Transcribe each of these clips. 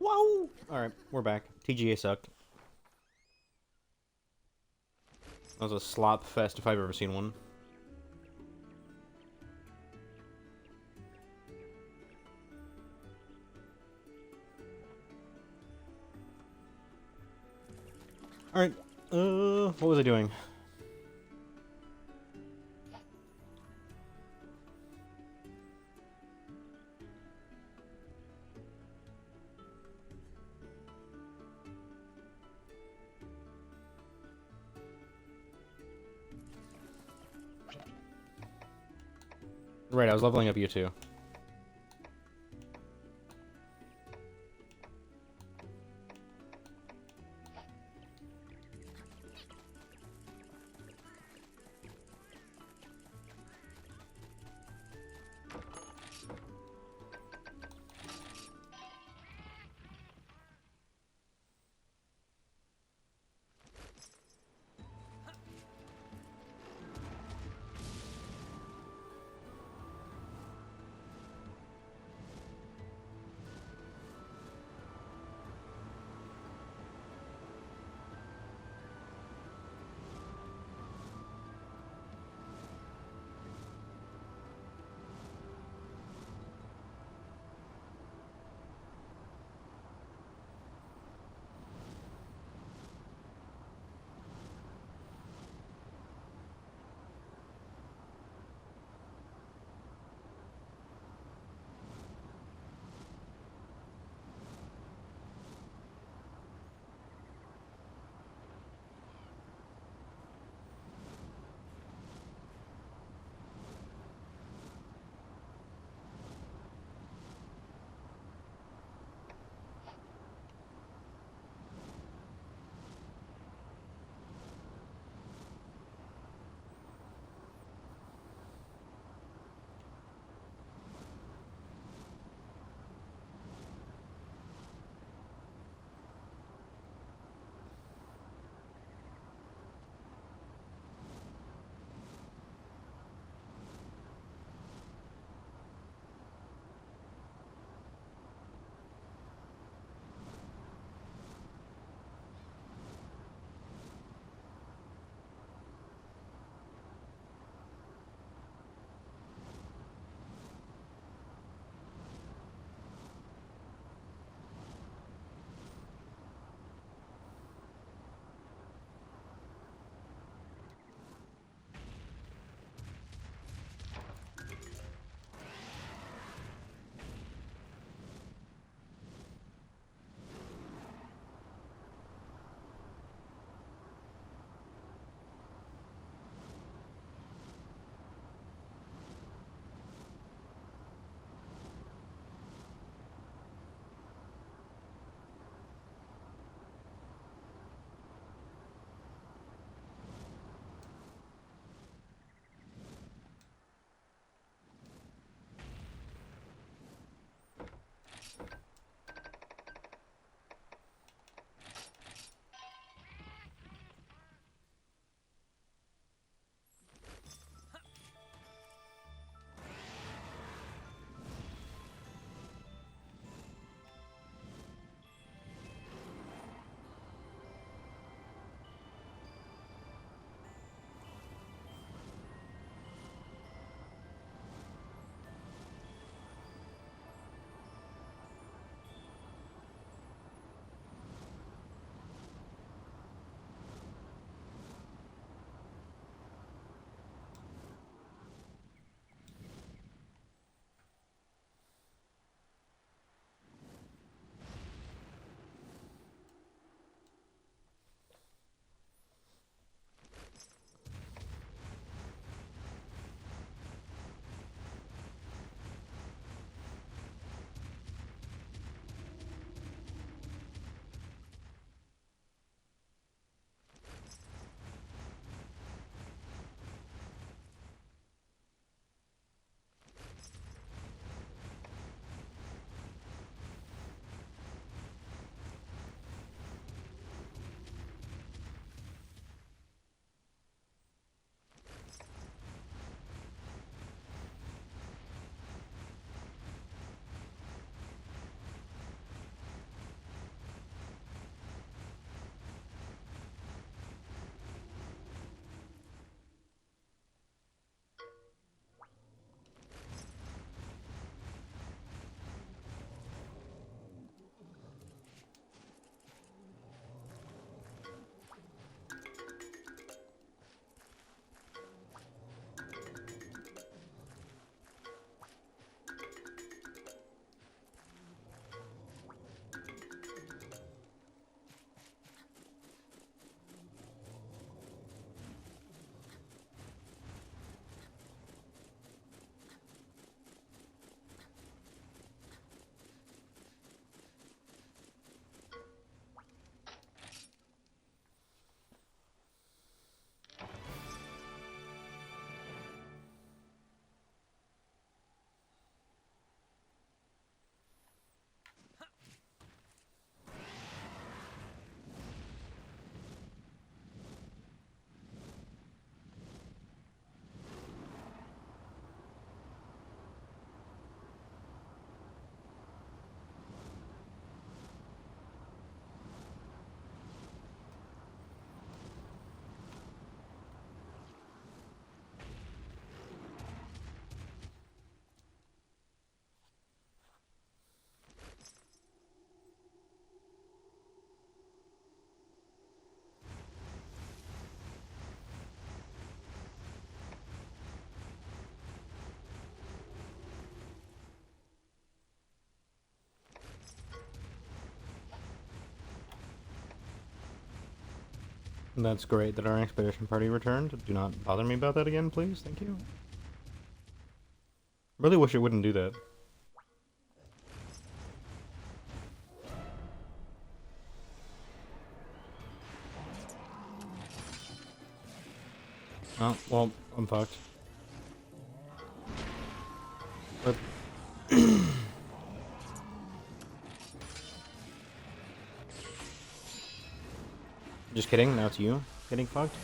Whoa! Alright, we're back. TGA sucked. That was a slop fest if I've ever seen one. Alright, what was I doing? Right, I was leveling up you two. That's great that our expedition party returned. Do not bother me about that again, please. Thank you. Really wish it wouldn't do that. Oh, well, I'm fucked. But just kidding, now it's you getting fucked.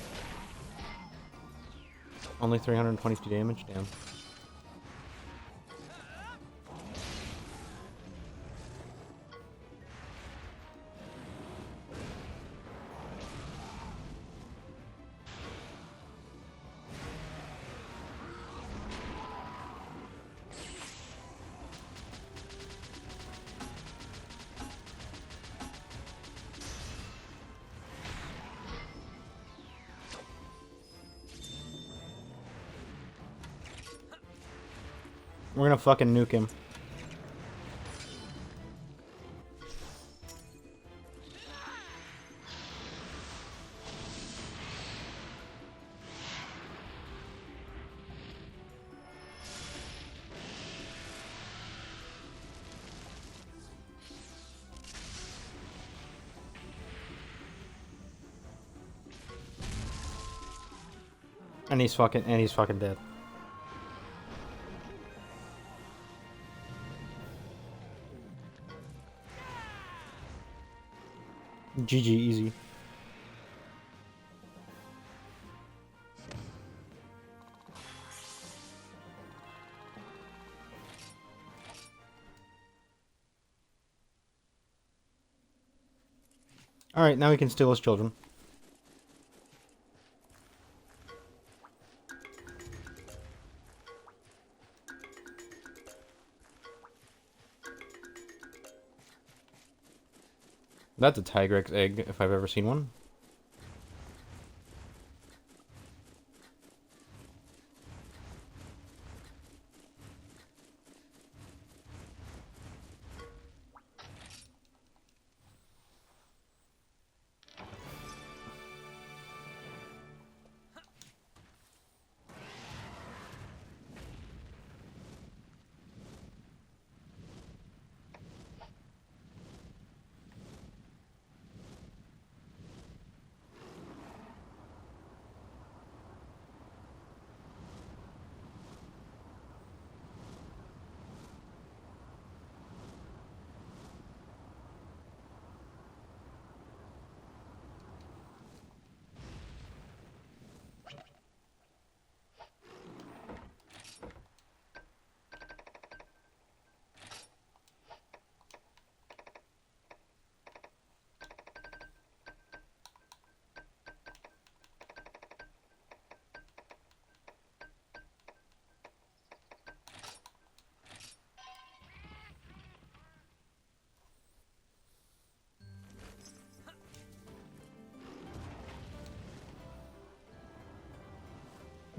Only 322 damage, damn. We're gonna fucking nuke him. And he's fucking dead. GG, easy. Alright, now we can steal his children. That's a Tigrex egg, if I've ever seen one.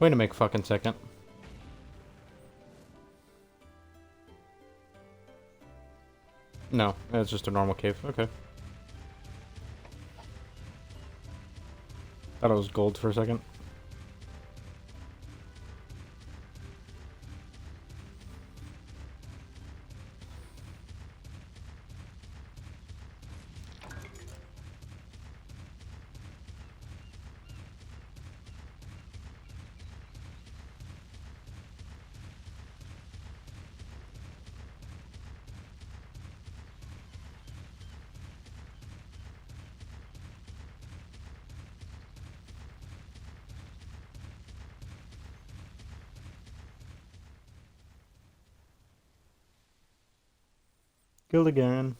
Wait a make fucking second. No, it's just a normal cave. Okay. Thought it was gold for a second. Killed again.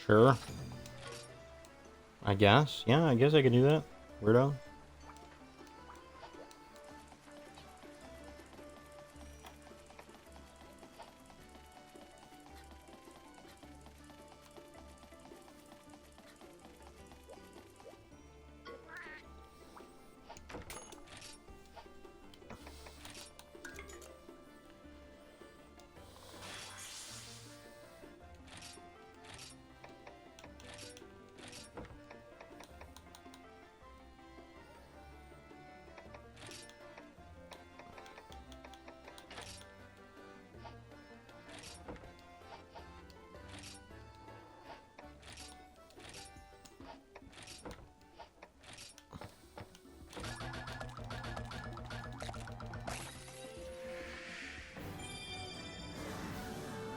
Sure. I guess. Yeah, I guess I can do that. Weirdo.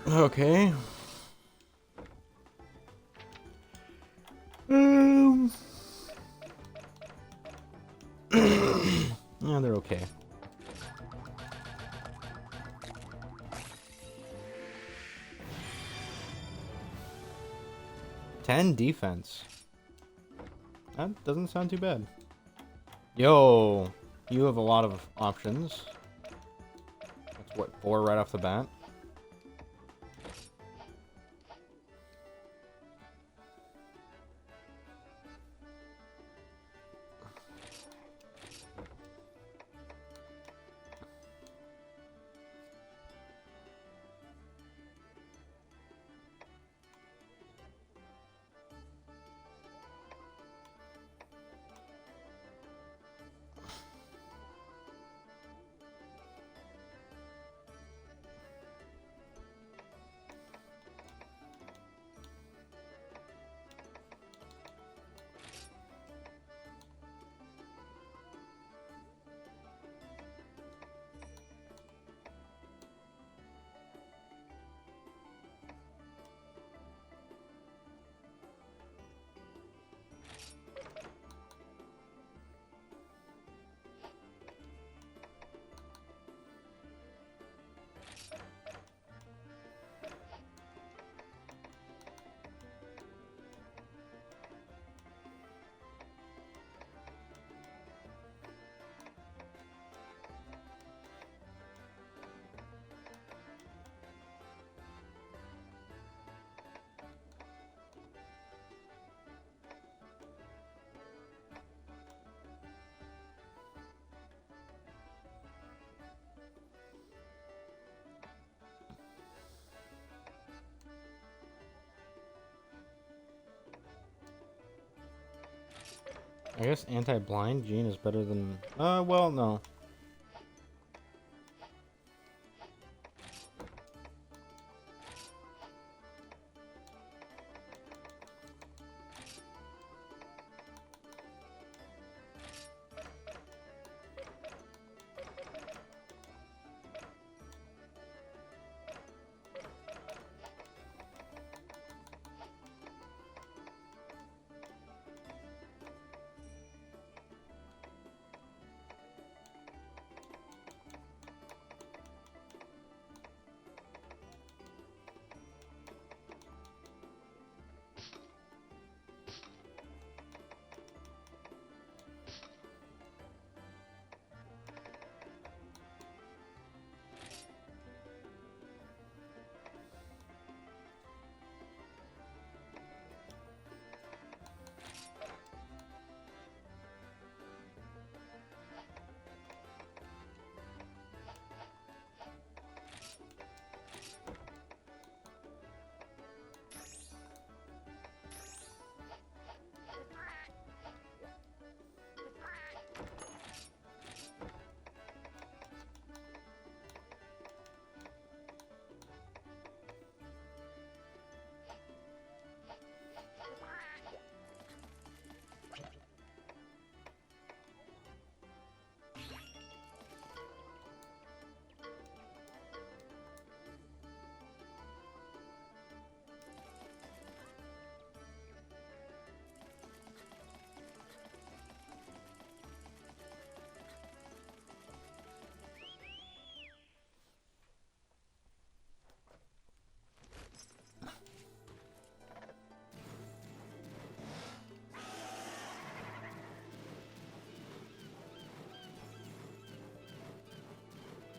Okay. Yeah, they're okay. 10 defense. That doesn't sound too bad. Yo, you have a lot of options. That's what, 4 right off the bat? I guess anti-blind Gene is better than... well, no.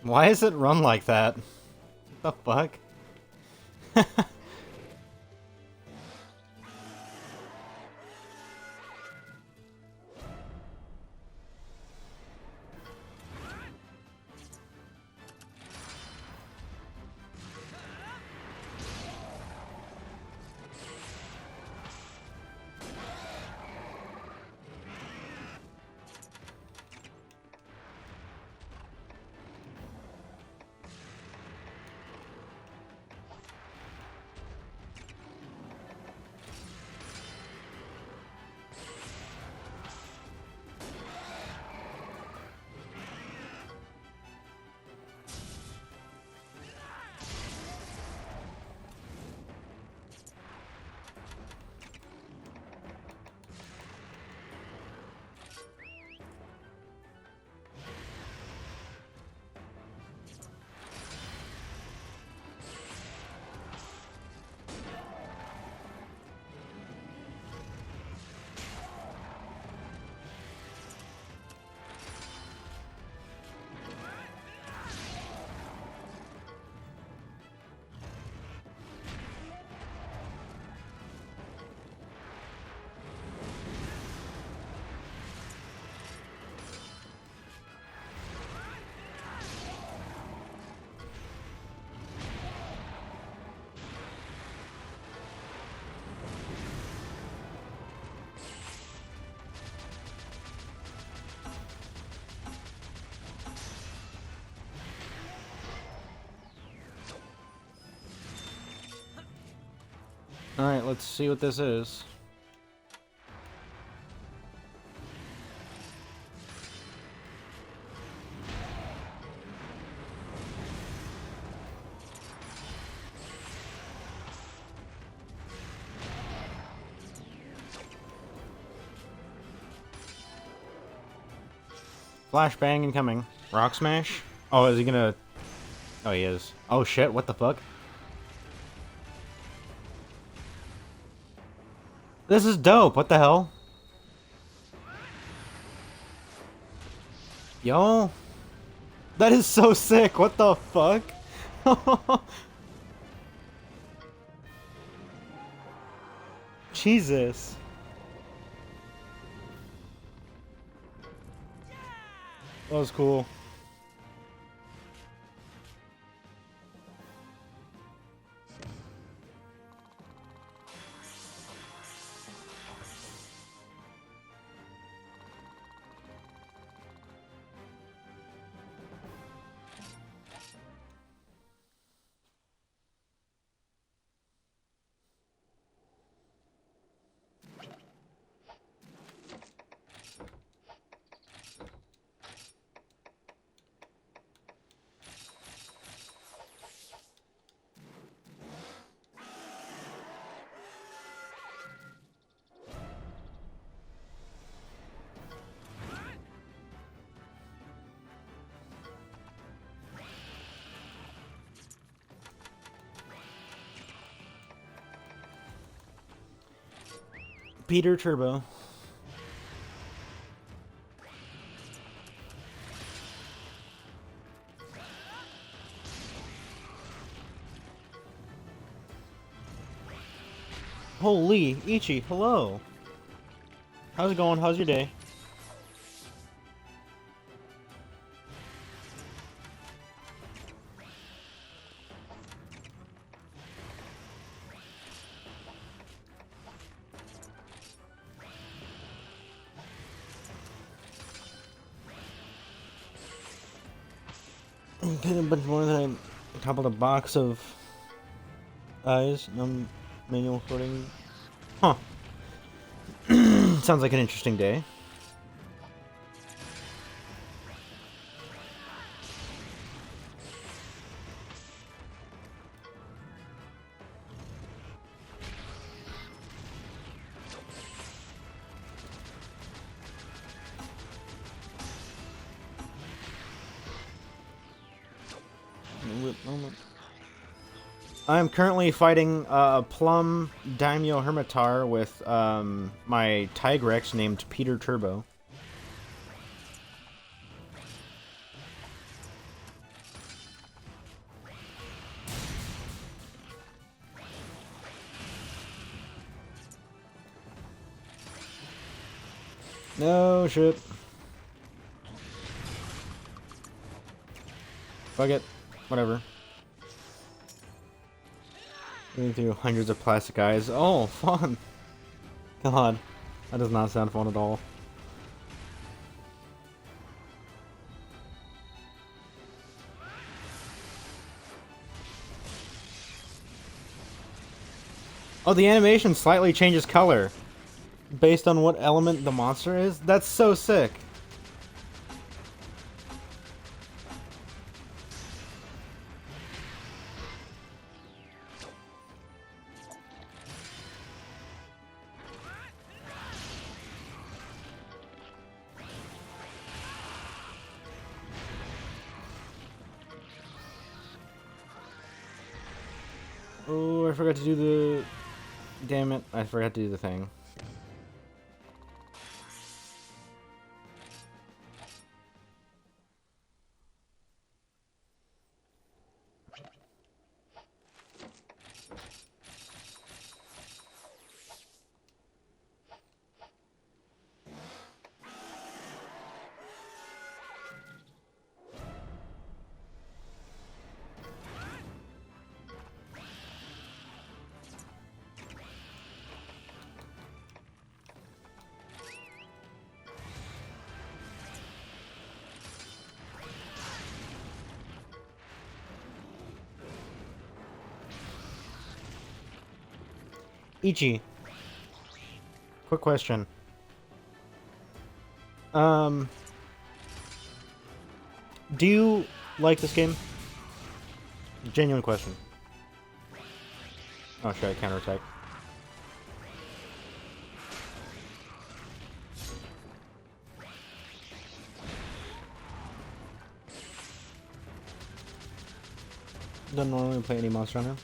Why is it run like that? What the fuck? Alright, let's see what this is. Flashbang incoming. Rock smash? Oh, is he gonna... Oh, he is. Oh shit, what the fuck? This is dope, what the hell? Yo? That is so sick, what the fuck? Jesus. That was cool. Peter Turbo. Holy, Ichi, hello. How's it going? How's your day? Getting a bunch more than I toppled a box of eyes. Manual coding. Huh. Sounds like an interesting day. I am currently fighting a Plum Daimyo Hermitar with my Tigrex named Peter Turbo. No shit. Fuck it. Whatever. Going through hundreds of plastic eyes. Oh, fun! God, that does not sound fun at all. Oh, the animation slightly changes color based on what element the monster is? That's so sick! Oh, I forgot to do the... Damn it, I forgot to do the thing. Ichi, quick question. Do you like this game? Genuine question. Oh shit, I counterattack. Don't normally play any Monster Hunter.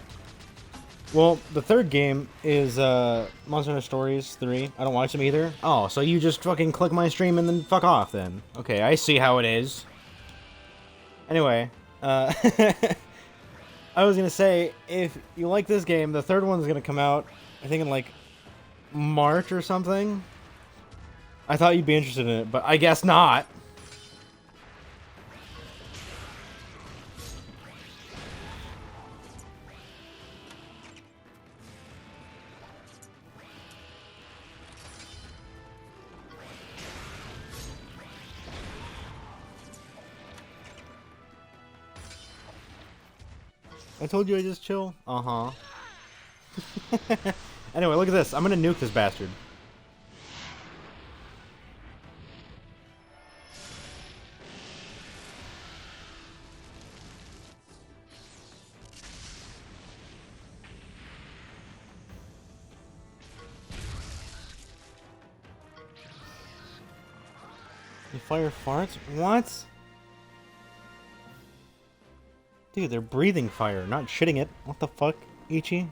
Well, the third game is Monster Hunter Stories 3. I don't watch them either. Oh, so you just fucking click my stream and then fuck off then. Okay, I see how it is. Anyway, I was gonna say, if you like this game, the third one's gonna come out, I think in like March or something. I thought you'd be interested in it, but I guess not. I told you I just chill? Uh-huh. Anyway, look at this. I'm gonna nuke this bastard. You fire farts? What? Dude, they're breathing fire, not shitting it. What the fuck, Ichi?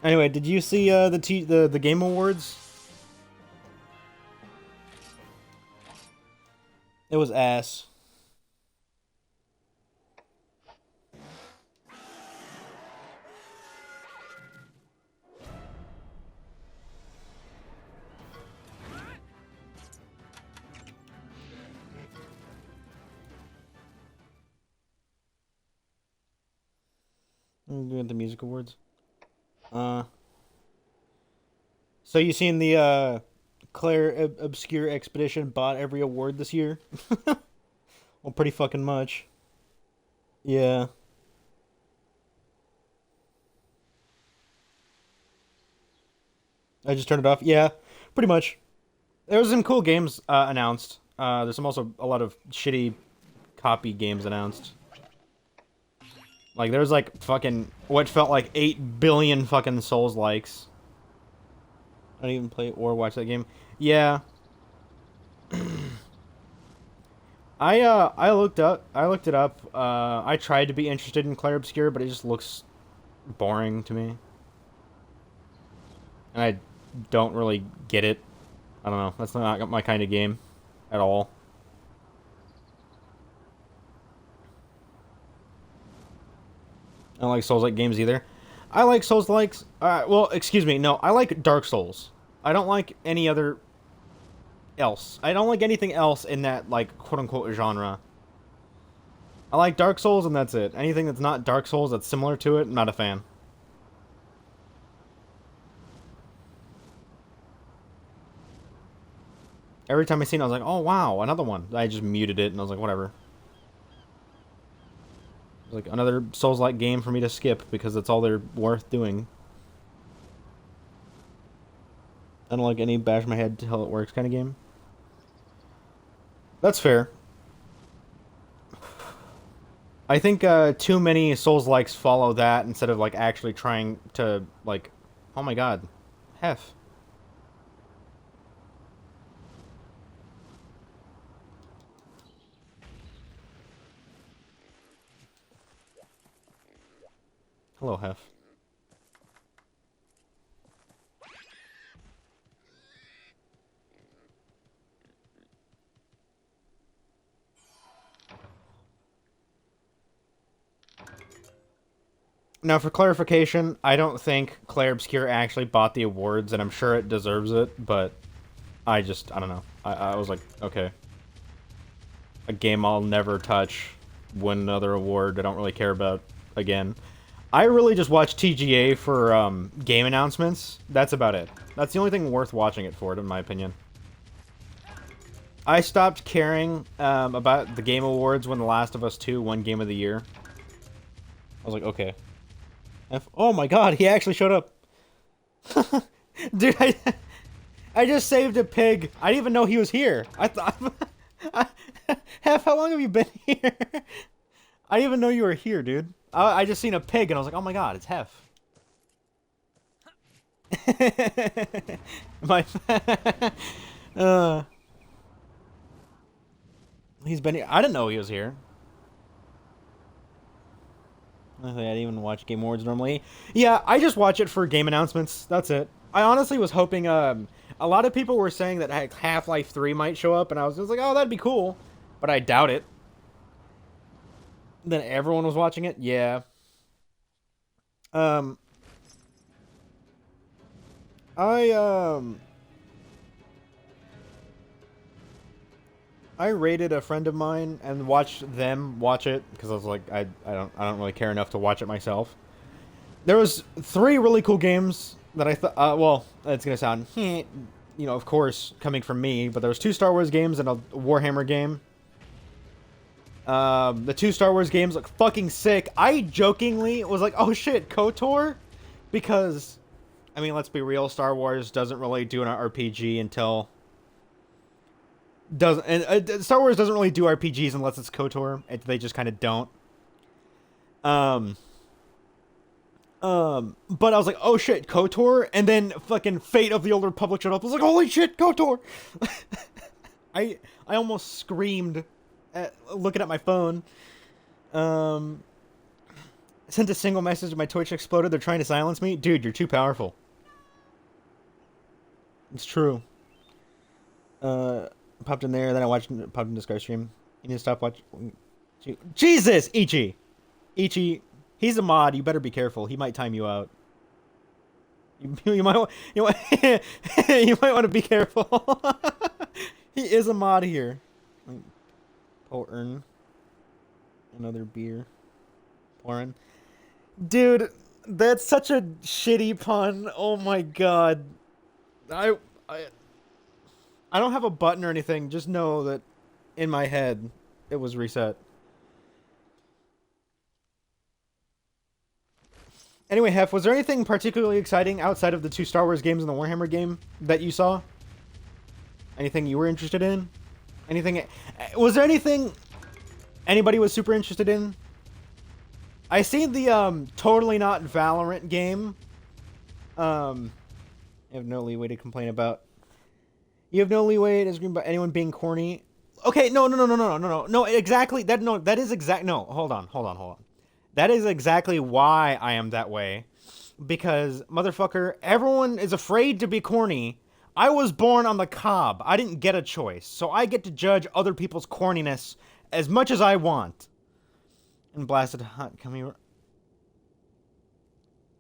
Anyway, did you see the Game Awards? It was ass. I'm doing the music awards. So you seen the Claire Obscure Expedition bought every award this year? Well, pretty fucking much. Yeah. I just turned it off. Yeah, pretty much. There was some cool games announced. There's some also a lot of shitty copy games announced. Like, there's like fucking what felt like 8 billion fucking Souls likes. I didn't even play or watch that game. Yeah. I looked it up. I tried to be interested in Clair Obscur, but it just looks boring to me. And I don't really get it. I don't know. That's not my kind of game at all. I don't like Souls-like games either. I like Souls-likes. Well, excuse me. No, I like Dark Souls. I don't like any other else. I don't like anything else in that, like, quote-unquote genre. I like Dark Souls, and that's it. Anything that's not Dark Souls that's similar to it, I'm not a fan. Every time I seen it, I was like, oh, wow, another one. I just muted it, and I was like, whatever. It was like another Souls-like game for me to skip, because that's all they're worth doing. I don't like any bash my head till it works kind of game. That's fair. I think too many Souls-likes follow that instead of like actually trying to like, oh my god, Hef. Hello, Hef. Now, for clarification, I don't think Clair Obscur actually bought the awards, and I'm sure it deserves it, but I don't know. I was like, okay. A game I'll never touch, win another award I don't really care about again. I really just watch TGA for game announcements. That's about it. That's the only thing worth watching it for, in my opinion. I stopped caring about the Game Awards when The Last of Us 2 won Game of the Year. I was like, okay. Oh my god, he actually showed up. Dude, I just saved a pig. I didn't even know he was here. I thought... Hef, how long have you been here? I didn't even know you were here, dude. I just seen a pig and I was like, oh my god, it's Hef. My... He's been here. I didn't know he was here. I didn't even watch Game Awards normally. Yeah, I just watch it for game announcements. That's it. I honestly was hoping, a lot of people were saying that Half-Life 3 might show up, and I was just like, oh, that'd be cool. But I doubt it. Then everyone was watching it? Yeah. I rated a friend of mine and watched them watch it because I was like, I don't really care enough to watch it myself. There was 3 really cool games that I thought, well, it's gonna sound, you know, of course, coming from me, but there was 2 Star Wars games and a Warhammer game. The 2 Star Wars games look fucking sick. I jokingly was like, oh shit, KOTOR? Because, I mean, let's be real, Star Wars doesn't really do an RPG until... Star Wars doesn't really do RPGs unless it's KOTOR. They just kind of don't. But I was like, oh shit, KOTOR? And then fucking Fate of the Old Republic showed up. I was like, holy shit, KOTOR! I almost screamed looking at my phone. Sent a single message to my Twitch exploded. They're trying to silence me. Dude, you're too powerful. It's true. Popped in there, then popped into Scar stream. You need to stop watching. Jesus, Ichi! Ichi, he's a mod. You better be careful. He might time you out. You might you might want to be careful. He is a mod here. Pouring another beer. Pouring. Dude, that's such a shitty pun. Oh my god. I don't have a button or anything. Just know that in my head, it was reset. Anyway, Hef, was there anything particularly exciting outside of the 2 Star Wars games and the Warhammer game that you saw? Anything you were interested in? Anything... Was there anything anybody was super interested in? I seen the, Totally Not Valorant game. I have no leeway to complain about. You have no leeway to scream about anyone being corny. Okay, no, exactly. That is exact. No, hold on. That is exactly why I am that way. Because, motherfucker, everyone is afraid to be corny. I was born on the cob. I didn't get a choice. So I get to judge other people's corniness as much as I want. And blasted hot coming.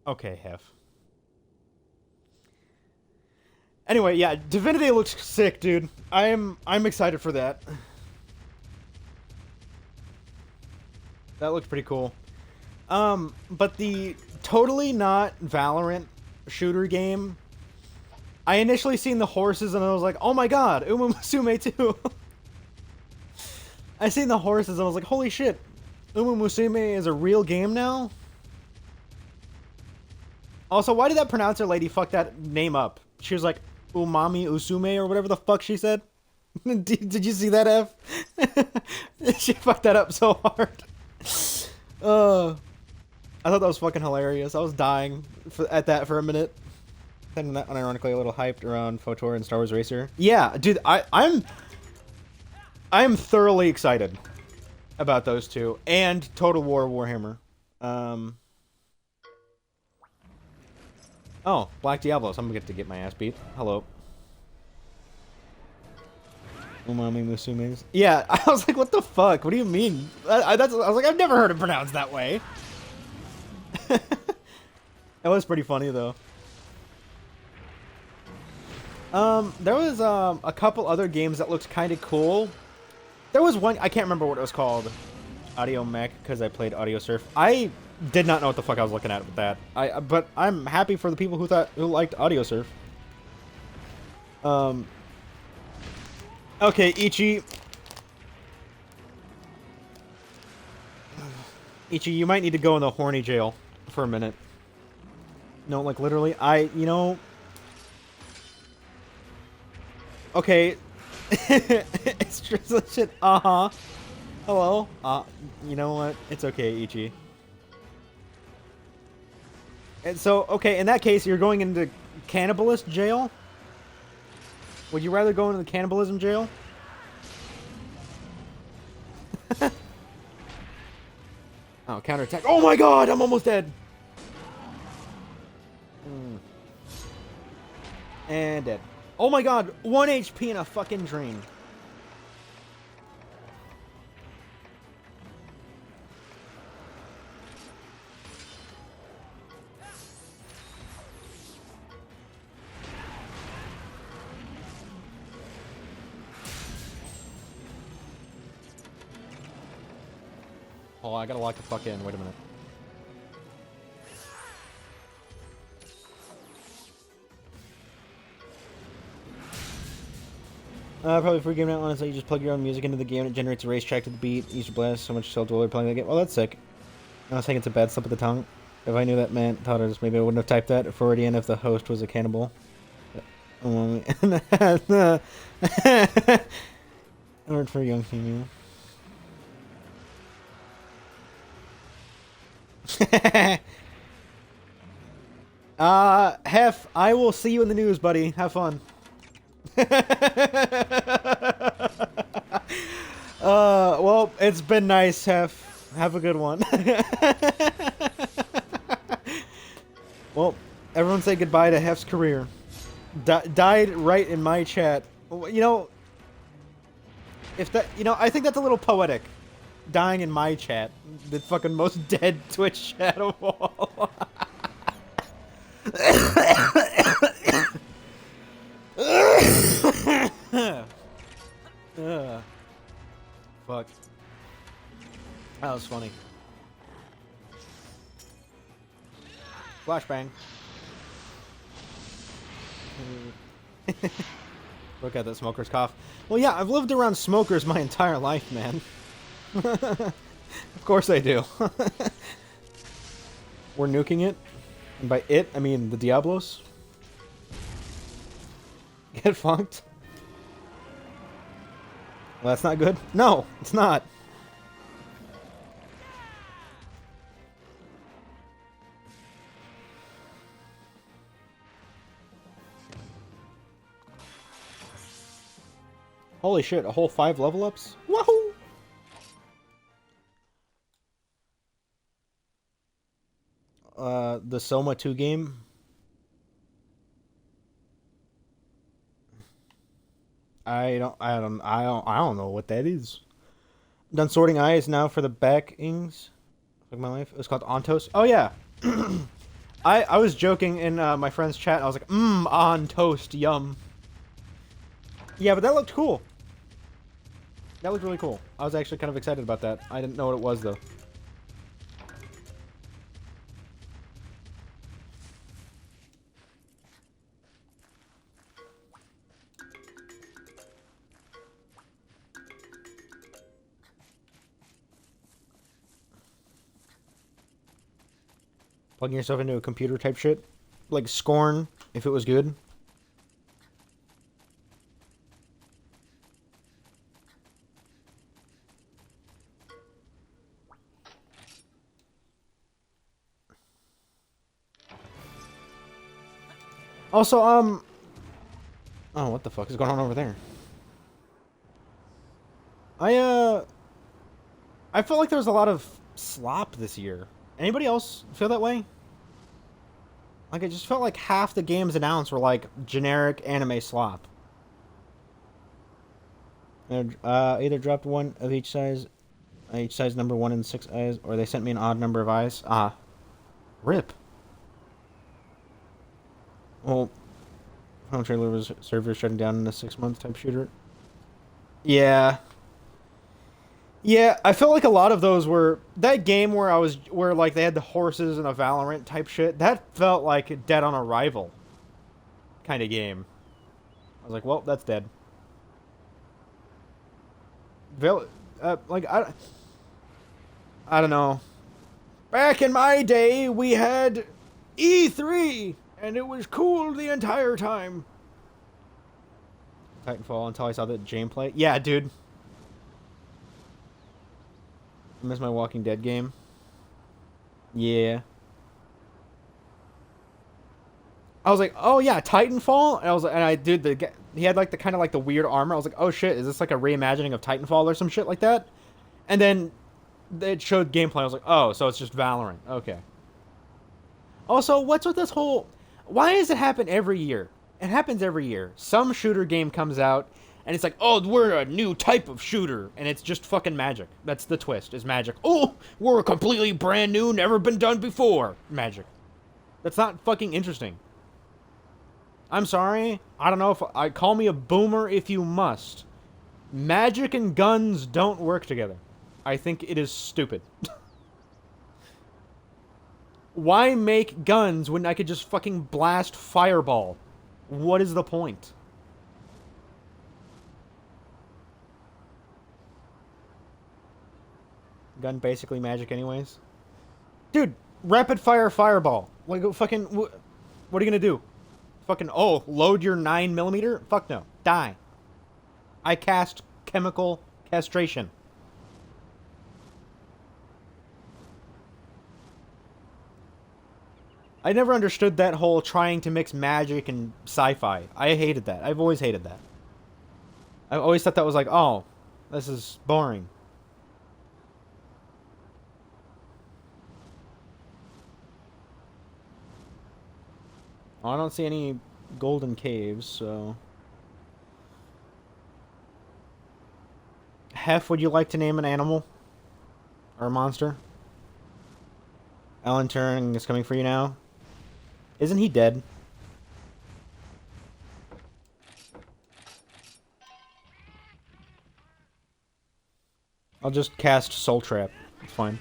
Okay, Hef. Anyway, yeah, Divinity looks sick, dude. I'm excited for that. That looks pretty cool. But the Totally Not Valorant shooter game, I initially seen the horses and I was like, oh my god, Uma Musume too. I seen the horses and I was like, holy shit, Uma Musume is a real game now? Also, why did that pronouncer lady fuck that name up? She was like, Umami Usume or whatever the fuck she said. Did you see that, F? She fucked that up so hard. I thought that was fucking hilarious. I was dying at that for a minute. And that unironically a little hyped around KOTOR and Star Wars Racer. Yeah, dude, I'm thoroughly excited about those two. And Total War Warhammer. Oh, Black Diablos. I'm gonna get my ass beat. Hello. Umami Musumes. Yeah, I was like, what the fuck? What do you mean? I was like, I've never heard it pronounced that way. That was pretty funny, though. There was, a couple other games that looked kind of cool. There was one, I can't remember what it was called. Audio Mech, because I played Audio Surf. I did not know what the fuck I was looking at with that. But I'm happy for the people who liked Audio Surf. Okay, Ichi. Ichi, you might need to go in the horny jail for a minute. No, like literally, you know, okay. It's just shit. Uh-huh. Hello. You know what? It's okay, Ichi. And so, okay, in that case, you're going into cannibalist jail? Would you rather go into the cannibalism jail? Oh, counterattack. Oh my god, I'm almost dead. And dead. Oh my god, 1 HP in a fucking dream. Oh, I gotta lock the fuck in. Wait a minute. Probably for game night, honestly, you just plug your own music into the game and it generates a racetrack to the beat. Easter Blast, so much self-dweller playing the game. Well, that's sick. I was saying it's a bad slip of the tongue. If I knew that meant totters, maybe I wouldn't have typed that. Freudian if the host was a cannibal. Word for a young female. Hef, I will see you in the news, buddy. Have fun. Well, it's been nice, Hef. Have a good one. Well, everyone say goodbye to Hef's career. Died right in my chat. You know, I think that's a little poetic. Dying in my chat. The fucking most dead Twitch chat of all. Fuck. That was funny. Flashbang. Look at that smoker's cough. Well, yeah, I've lived around smokers my entire life, man. Of course I do. We're nuking it. And by it, I mean the Diablos. Get funked. Well, that's not good. No, it's not. Holy shit, a whole 5 level ups? Wahoo! The Soma 2 game. I don't know what that is. Done sorting eyes now for the backings. Like my life. It was called Ontos. Oh yeah. I was joking in my friend's chat. I was like, on toast, yum. Yeah, but that looked cool. That looked really cool. I was actually kind of excited about that. I didn't know what it was though. Plugging yourself into a computer type shit. Like Scorn, if it was good. Also, oh, what the fuck is going on over there? I felt like there was a lot of slop this year. Anybody else feel that way? Like, it just felt like half the games announced were, like, generic anime slop. Either dropped one of each size number 1 and 6 eyes, or they sent me an odd number of eyes. RIP. Well, home trailer was server shutting down in a 6-month type shooter. Yeah. Yeah, I felt like a lot of those were that game where like they had the horses and a Valorant type shit. That felt like a Dead on Arrival kind of game. I was like, well, that's dead. Like I don't know. Back in my day, we had E3! And it was cool the entire time. Titanfall until I saw the gameplay. Yeah, dude. I miss my Walking Dead game. Yeah. I was like, oh yeah, Titanfall, and I was like, and I dude, he had like the kind of like the weird armor. I was like, oh shit, is this like a reimagining of Titanfall or some shit like that? And then it showed gameplay. I was like, oh, so it's just Valorant. Okay. Also, what's with this whole? Why does it happen every year? It happens every year. Some shooter game comes out, and it's like, oh, we're a new type of shooter, and it's just fucking magic. That's the twist. Is magic? Oh, we're a completely brand new, never been done before magic. That's not fucking interesting. I'm sorry. I don't know if I call me a boomer if you must. Magic and guns don't work together. I think it is stupid. Why make guns when I could just fucking blast fireball? What is the point? Gun basically magic anyways. Dude, rapid fire fireball. Like fucking what are you going to do? Fucking, oh, load your 9mm? Fuck no. Die. I cast chemical castration. I never understood that whole trying to mix magic and sci-fi. I hated that. I've always hated that. I've always thought that was like, oh, this is boring. I don't see any golden caves, so... Hef, would you like to name an animal? Or a monster? Alan Turing is coming for you now. Isn't he dead? I'll just cast Soul Trap. It's fine.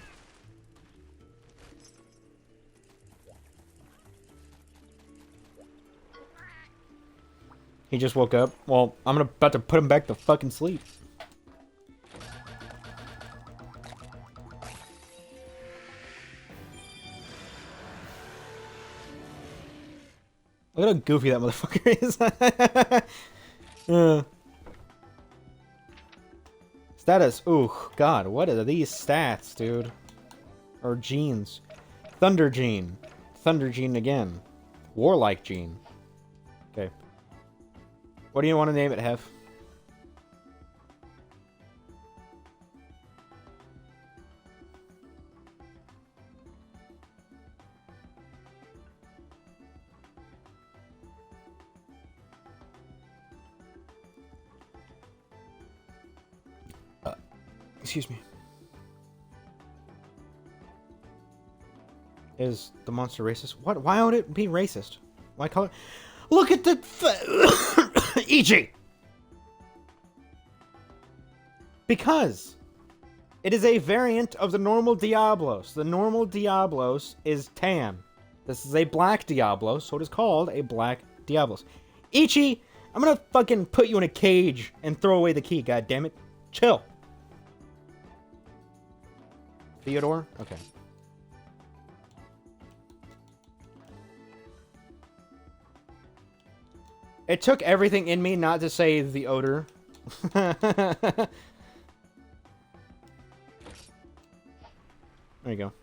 He just woke up. Well, I'm about to put him back to fucking sleep. Look at how goofy that motherfucker is. Status. Ooh, God, what are these stats, dude? Or genes. Thunder Gene. Thunder Gene again. Warlike Gene. Okay. What do you want to name it, Hef? Excuse me. Is the monster racist? What? Why would it be racist? Why color? Look at the EG. Because it is a variant of the normal Diablos. The normal Diablos is tan. This is a black Diablos, so it is called a black Diablos. Ichi, I'm gonna fucking put you in a cage and throw away the key. God damn it! Chill. Theodore? Okay. It took everything in me not to say the odor. There you go.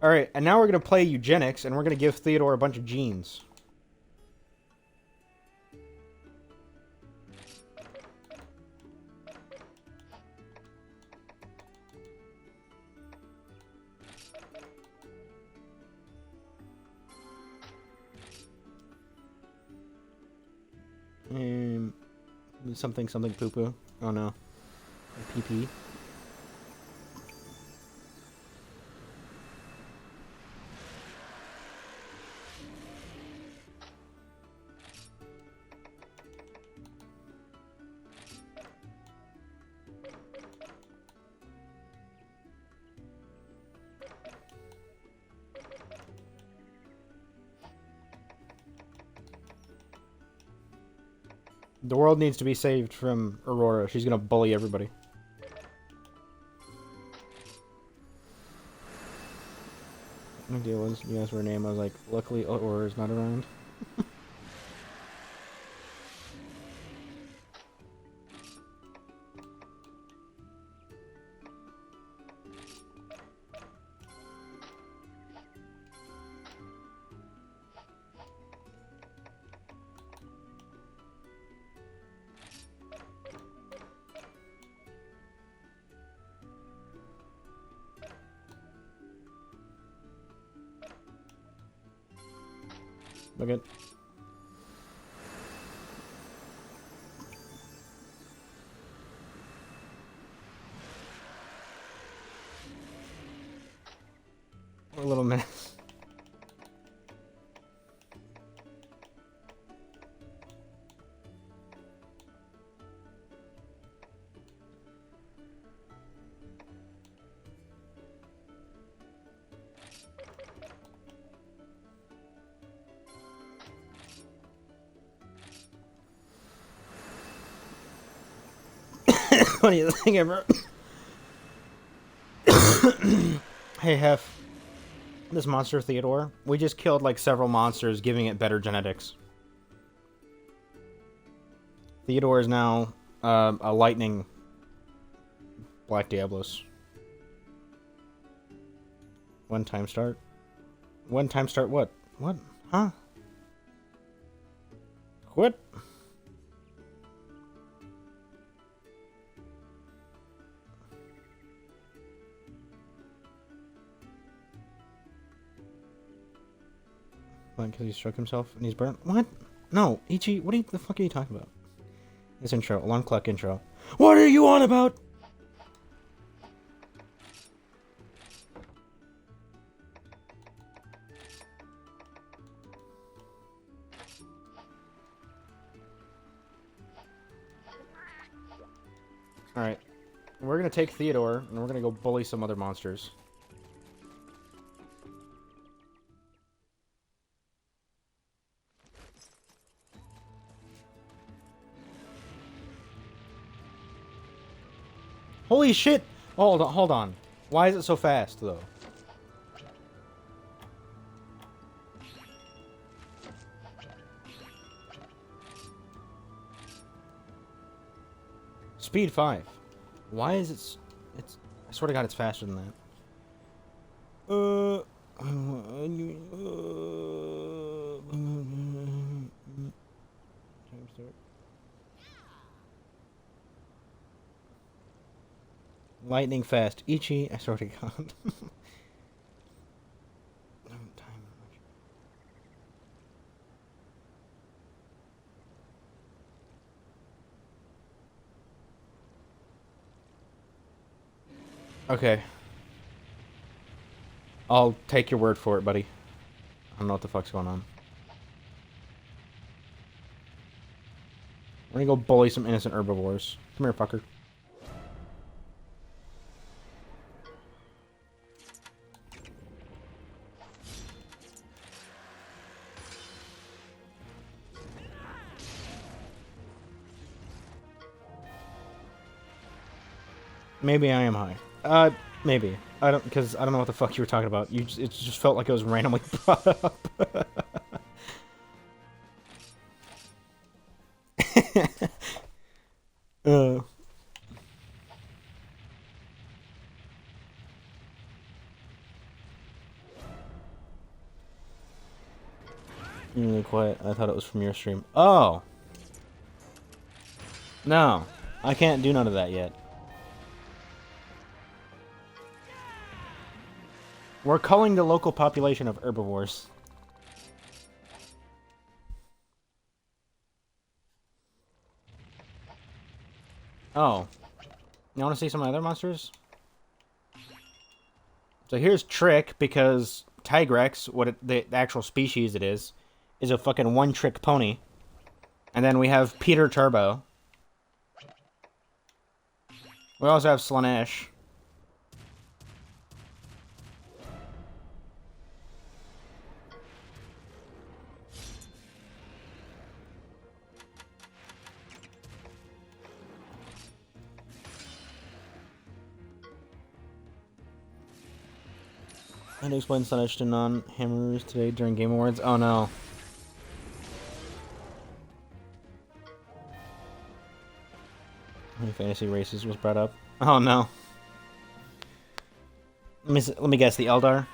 Alright, and now we're going to play eugenics, and we're going to give Theodore a bunch of genes. Something poo poo. Oh no. Pee pee. The world needs to be saved from Aurora. She's gonna bully everybody. My deal was, you asked for a name, I was like, luckily Aurora's not around. Look at. We're a little minute. What do you think, bro? Hey, Hef. This monster Theodore, we just killed like several monsters, giving it better genetics. Theodore is now a lightning Black Diablos. One time start. One time start what? What? Huh? What? What, because he struck himself and he's burnt? What? No, Ichi, what the fuck are you talking about? This intro, alarm clock intro. What are you on about? Alright. We're gonna take Theodore, and we're gonna go bully some other monsters. Holy shit! Hold on. Why is it so fast, though? Speed 5. Why is it... It's... I swear to God, it's faster than that. Lightning fast. Ichi, I swear to God. Okay. I'll take your word for it, buddy. I don't know what the fuck's going on. We're gonna go bully some innocent herbivores. Come here, fucker. Maybe I am high. Maybe. I don't, because I don't know what the fuck you were talking about. It just felt like it was randomly brought up. You're really quiet. I thought it was from your stream. Oh! No. I can't do none of that yet. We're culling the local population of herbivores. Oh. You want to see some other monsters? So here's Trick, because Tigrex, the actual species it is a fucking one-trick pony. And then we have Peter Turbo. We also have Slanesh. I had to explain Sunetch to non-hammerers today during Game Awards. Oh no. How many fantasy races was brought up? Oh no. Let me guess, the Eldar?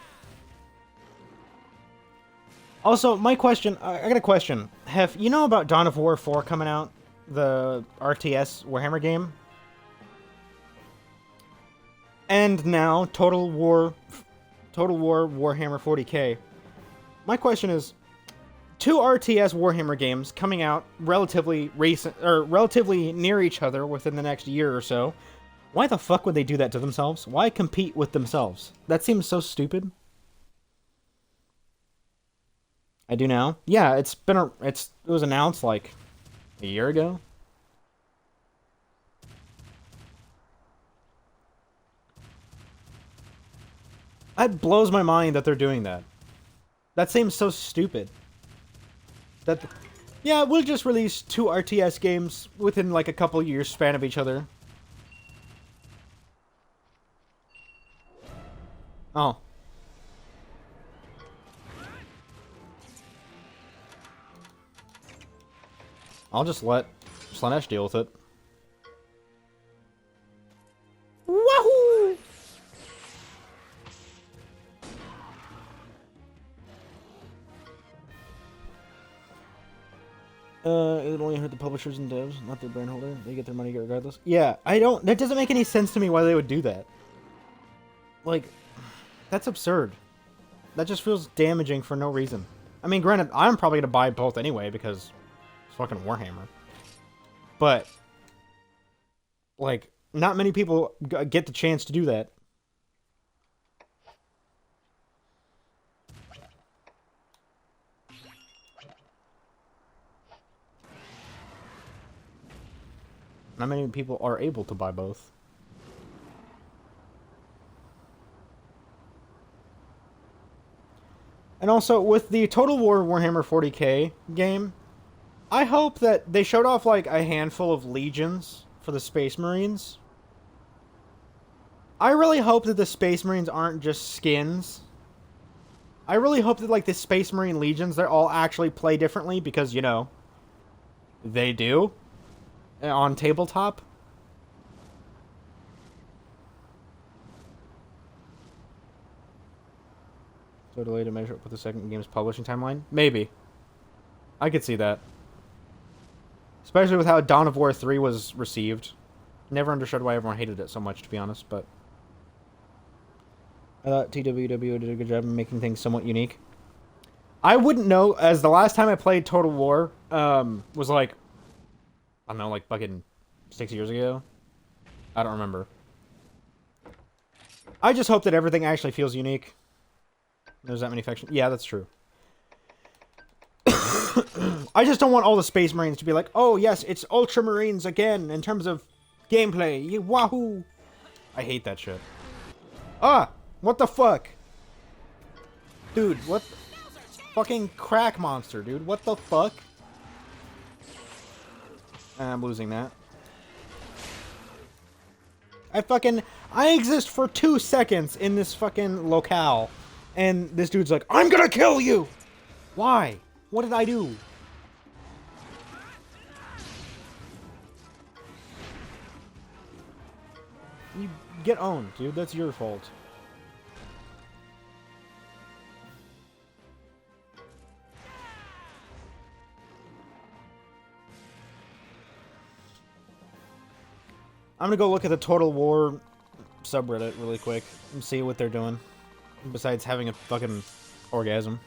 Also, my question, I got a question. Hef, you know about Dawn of War 4 coming out? The RTS Warhammer game? And now, Total War Warhammer 40k. My question is, two RTS Warhammer games coming out relatively recent, or relatively near each other within the next year or so. Why the fuck would they do that to themselves? Why compete with themselves? That seems so stupid. I do now. Yeah, it was announced like a year ago. That blows my mind that they're doing that. That seems so stupid. Yeah, we'll just release two RTS games within like a couple years span of each other. Oh. I'll just let Slaanesh deal with it. Wahoo! It only hurt the publishers and devs, not their brand holder. They get their money regardless. Yeah, that doesn't make any sense to me why they would do that. Like, that's absurd. That just feels damaging for no reason. I mean, granted, I'm probably going to buy both anyway because it's fucking Warhammer. But, like, not many people get the chance to do that. Not many people are able to buy both. And also, with the Total War Warhammer 40k game, I hope that they showed off, like, a handful of legions for the Space Marines. I really hope that the Space Marines aren't just skins. I really hope that, like, the Space Marine legions, they all actually play differently, because, you know, they do. On tabletop. So delay to measure up with the second game's publishing timeline? Maybe. I could see that. Especially with how Dawn of War 3 was received. Never understood why everyone hated it so much, to be honest, but... I thought TWW did a good job of making things somewhat unique. I wouldn't know, as the last time I played Total War, was like... I don't know, like fucking 6 years ago? I don't remember. I just hope that everything actually feels unique. There's that many factions. Yeah, that's true. I just don't want all the Space Marines to be like, oh yes, it's Ultramarines again in terms of gameplay. Wahoo! I hate that shit. Ah! What the fuck? Dude, what? Fucking crack monster, dude. What the fuck? I'm losing that. I exist for 2 seconds in this fucking locale. And this dude's like, I'm gonna kill you! Why? What did I do? You get owned, dude. That's your fault. I'm gonna go look at the Total War subreddit really quick and see what they're doing. Besides having a fucking orgasm.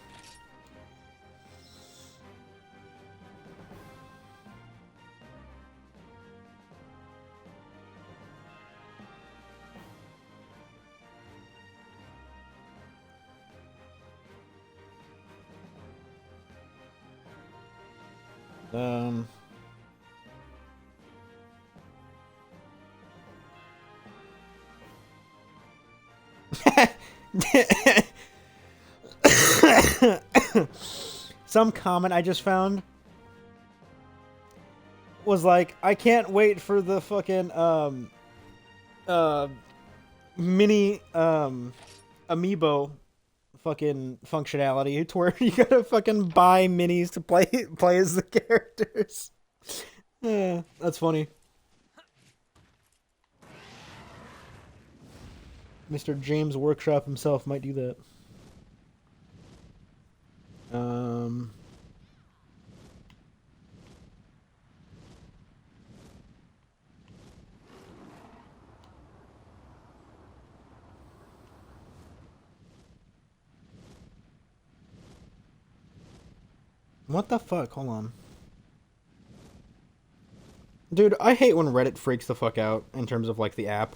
Some comment I just found was like, I can't wait for the fucking mini amiibo fucking functionality to where you gotta fucking buy minis to play as the characters. Yeah, that's funny. Mr. James Workshop himself might do that. What the fuck? Hold on. Dude, I hate when Reddit freaks the fuck out in terms of, like, the app.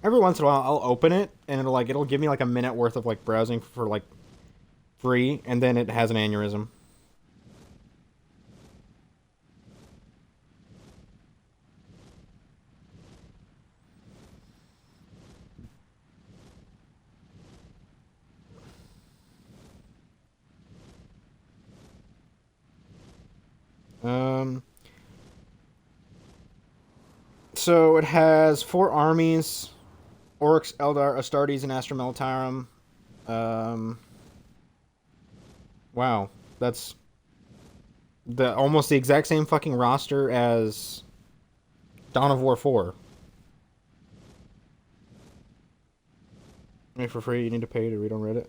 Every once in a while, I'll open it, and it'll give me, like, a minute worth of, like, browsing for, like, free, and then it has an aneurysm. So it has 4 armies: Oryx, Eldar, Astartes, and Astra Militarum. Wow, that's almost the exact same fucking roster as Dawn of War 4. Made for free, you need to pay to read on Reddit.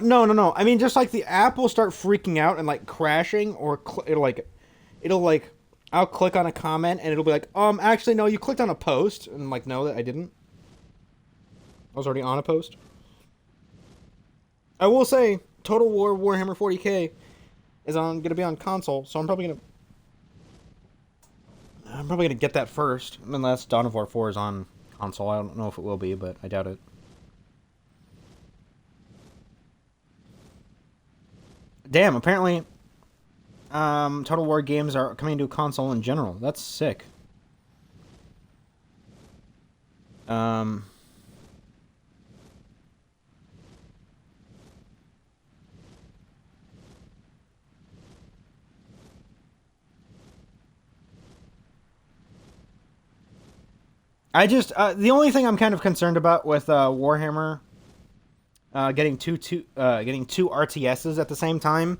No. I mean, just like the app will start freaking out and like crashing, or it'll like, I'll click on a comment and it'll be like, actually no, you clicked on a post, and I'm like, no, that I didn't. I was already on a post. I will say, Total War Warhammer 40k is gonna be on console, so I'm probably gonna get that first, unless Dawn of War 4 is on console. I don't know if it will be, but I doubt it. Damn, apparently Total War games are coming to a console in general. That's sick. I just the only thing I'm kind of concerned about with Warhammer getting two RTSs at the same time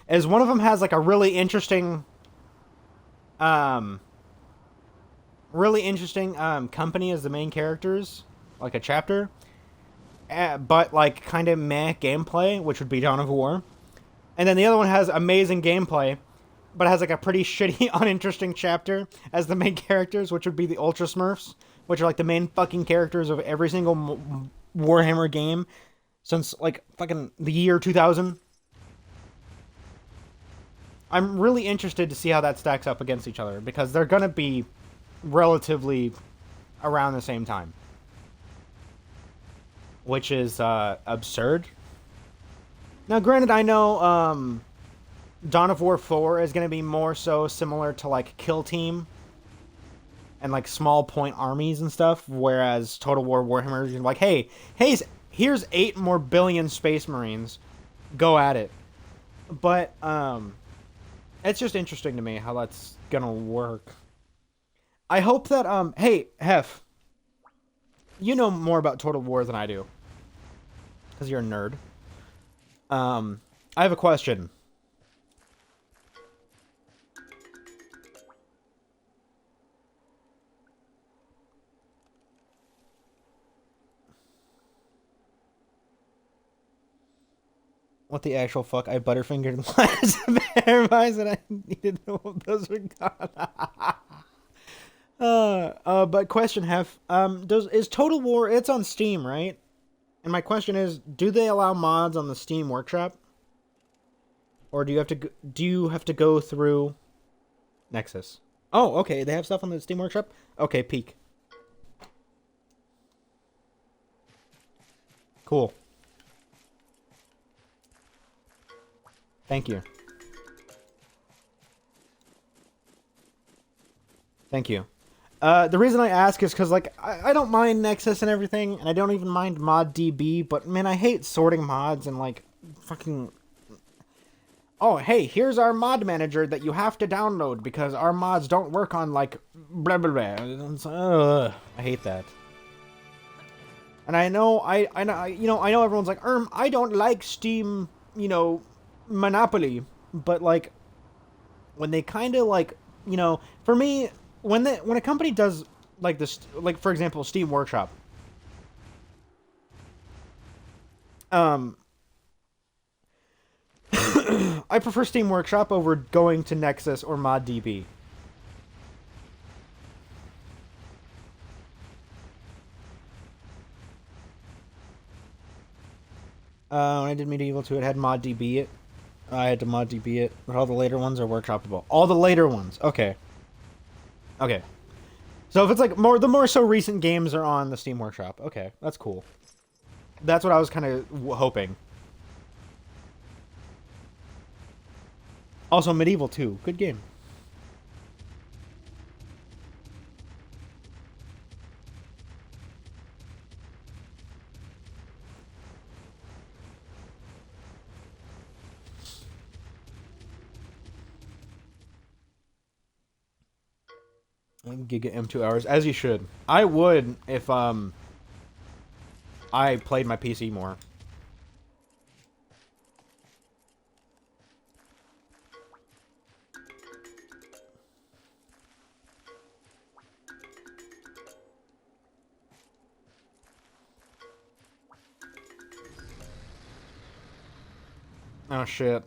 is one of them has like a really interesting company as the main characters, like a chapter, but like kind of meh gameplay, which would be Dawn of War. And then the other one has amazing gameplay, but has like a pretty shitty, uninteresting chapter as the main characters, which would be the Ultra Smurfs, which are like the main fucking characters of every single Warhammer game since like fucking the year 2000. I'm really interested to see how that stacks up against each other, because they're gonna be relatively around the same time, which is absurd. Now, granted, I know Dawn of War 4 is going to be more so similar to like Kill Team and like small point armies and stuff, whereas Total War Warhammer is like, hey, here's 8 more billion Space Marines, go at it. But it's just interesting to me how that's gonna work. I hope that hey, Hef, you know more about Total War than I do, because you're a nerd. I have a question. What the actual fuck? I butterfingered last verifies and I needed to know what those were gone. But question, Hef, is Total War, it's on Steam, right? And my question is, do they allow mods on the Steam Workshop? Or do you have to go through Nexus? Oh, okay, they have stuff on the Steam Workshop? Okay, peek. Cool. Thank you. Thank you. The reason I ask is because, like, I don't mind Nexus and everything, and I don't even mind ModDB, but, man, I hate sorting mods and, like, fucking... Oh, hey, here's our mod manager that you have to download because our mods don't work on, like, blah, blah, blah. I hate that. And I know, I know everyone's like, I don't like Steam, Monopoly, but like, when they kind of like, for me, when a company does like this, like for example, Steam Workshop, um, I prefer Steam Workshop over going to Nexus or ModDB. When I did Medieval 2, it had ModDB it. I had to ModDB it, but all the later ones are workshopable. All the later ones. Okay. Okay. So if it's like the more so recent games are on the Steam Workshop. Okay, that's cool. That's what I was kind of hoping. Also, Medieval 2, good game. Giga M2 hours, as you should. I would if I played my PC more. Oh shit.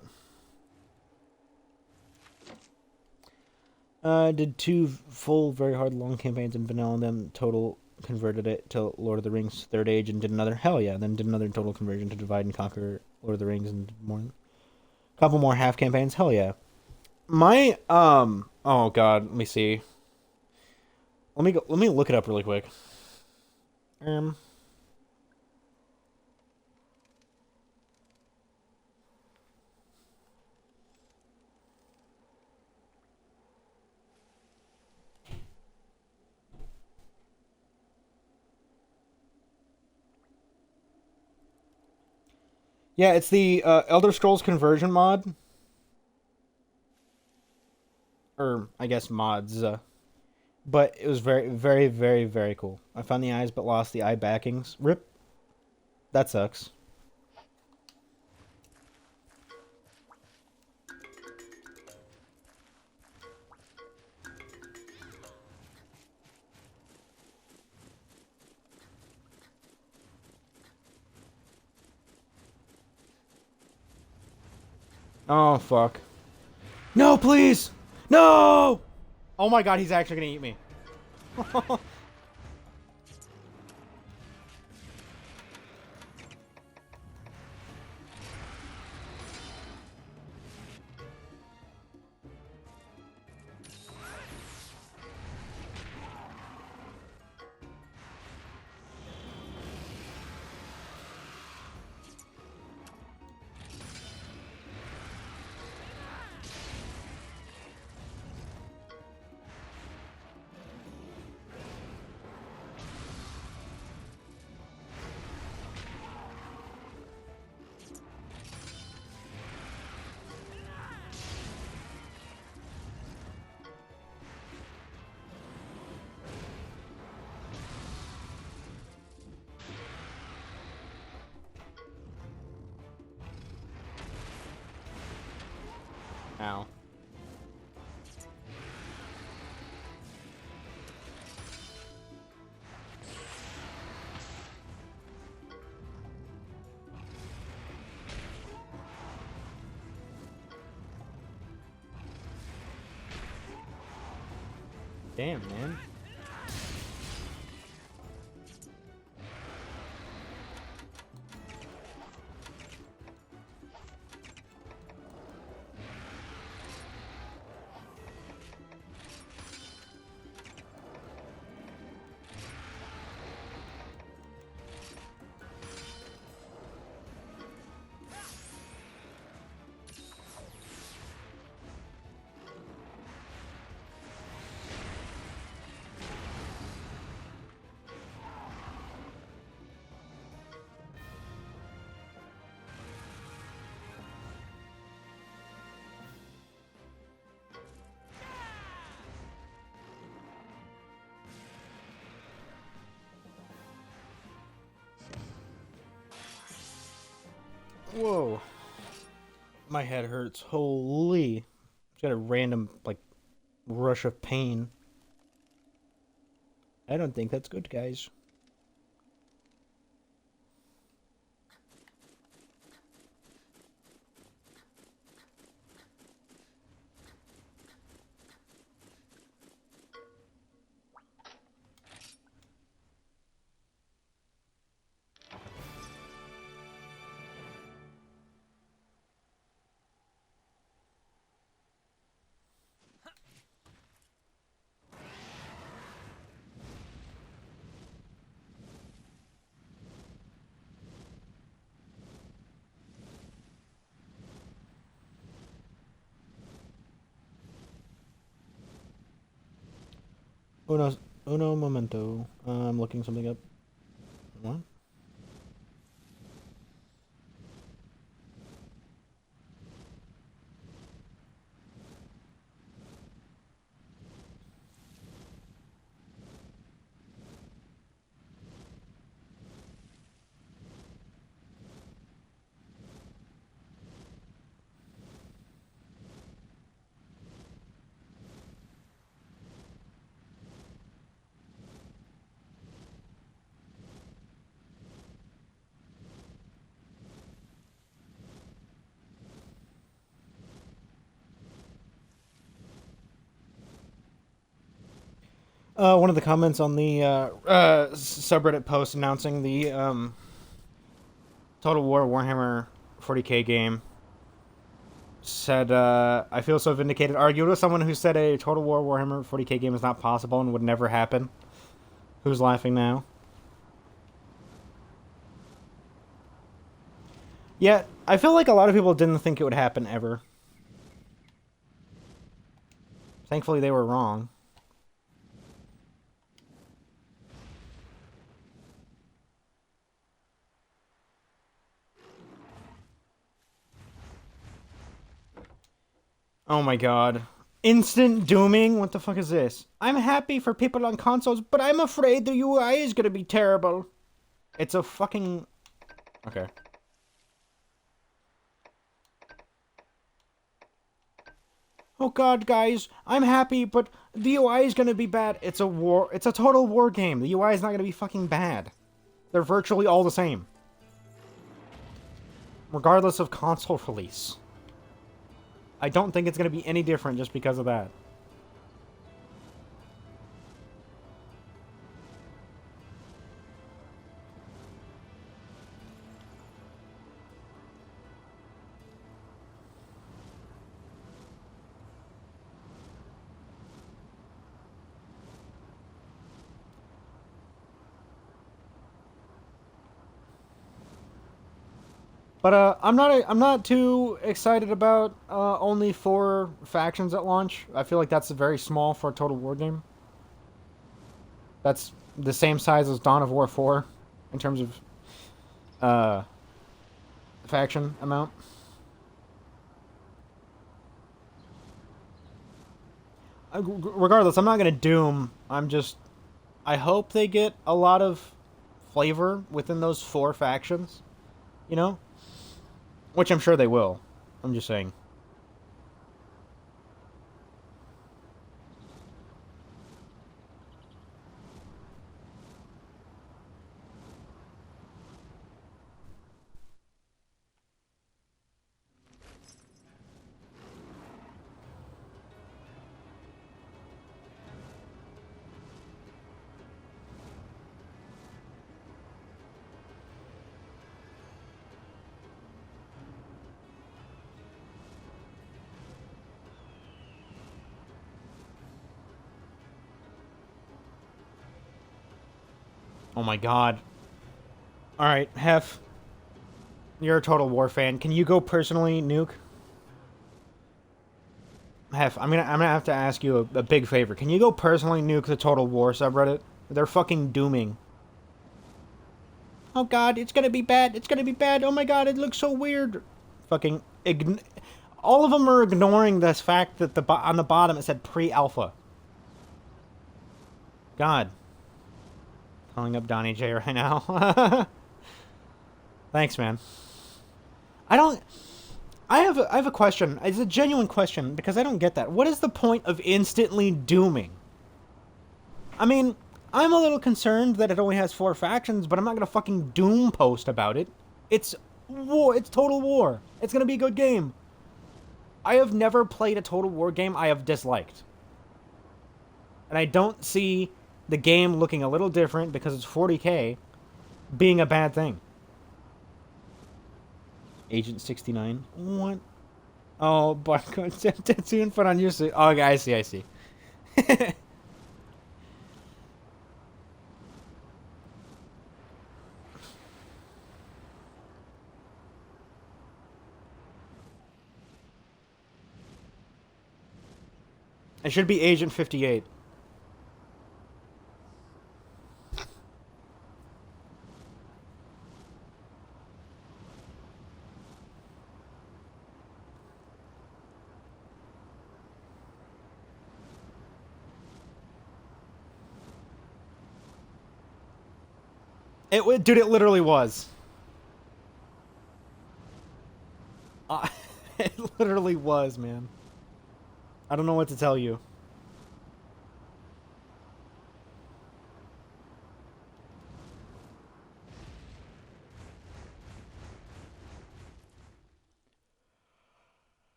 Did 2 full, very hard, long campaigns in vanilla, and then total converted it to Lord of the Rings Third Age, and did another. Hell yeah! Then did another total conversion to Divide and Conquer Lord of the Rings, and more. Couple more half campaigns. Hell yeah! My Oh god, let me see. Let me look it up really quick. Um. Yeah, it's the Elder Scrolls conversion mod, or I guess mods. But it was very, very, very, very cool. I found the eyes, but lost the eye backings. Rip. That sucks. Oh fuck. No, please. No. Oh my god, he's actually gonna eat me. Ow. Damn, man. Whoa. My head hurts. Holy. Just got a random, like, rush of pain. I don't think that's good, guys. Uno, uno momento. I'm looking something up. What? One of the comments on the subreddit post announcing the Total War Warhammer 40k game said, I feel so vindicated. Argued with someone who said a Total War Warhammer 40k game is not possible and would never happen. Who's laughing now? Yeah, I feel like a lot of people didn't think it would happen ever. Thankfully, they were wrong. Oh my god. Instant dooming? What the fuck is this? I'm happy for people on consoles, but I'm afraid the UI is gonna be terrible. It's a fucking... Okay. Oh god, guys, I'm happy, but the UI is gonna be bad. It's a war... It's a Total War game. The UI is not gonna be fucking bad. They're virtually all the same. Regardless of console release. I don't think it's gonna be any different just because of that. But I'm not too excited about only 4 factions at launch. I feel like that's very small for a Total War game. That's the same size as Dawn of War 4 in terms of faction amount. Regardless, I'm not gonna doom. I hope they get a lot of flavor within those 4 factions. You know? Which I'm sure they will. I'm just saying. Oh my god. Alright, Hef. You're a Total War fan. Can you go personally nuke? Hef, I'm gonna have to ask you a big favor. Can you go personally nuke the Total War subreddit? They're fucking dooming. Oh god, it's gonna be bad. It's gonna be bad. Oh my god, it looks so weird. Fucking all of them are ignoring this fact that on the bottom it said pre-alpha. God. Calling up Donnie J right now. Thanks, man. I don't. I have a question. It's a genuine question because I don't get that. What is the point of instantly dooming? I mean, I'm a little concerned that it only has 4 factions, but I'm not gonna fucking doom post about it. It's war. It's Total War. It's gonna be a good game. I have never played a Total War game I have disliked. And I don't see the game looking a little different because it's 40K being a bad thing. Agent 69. What? Oh, barcode. Tetsuan put on your suit. Oh, okay, I see, I see. It should be Agent 58. Dude, it literally was. It literally was, man. I don't know what to tell you.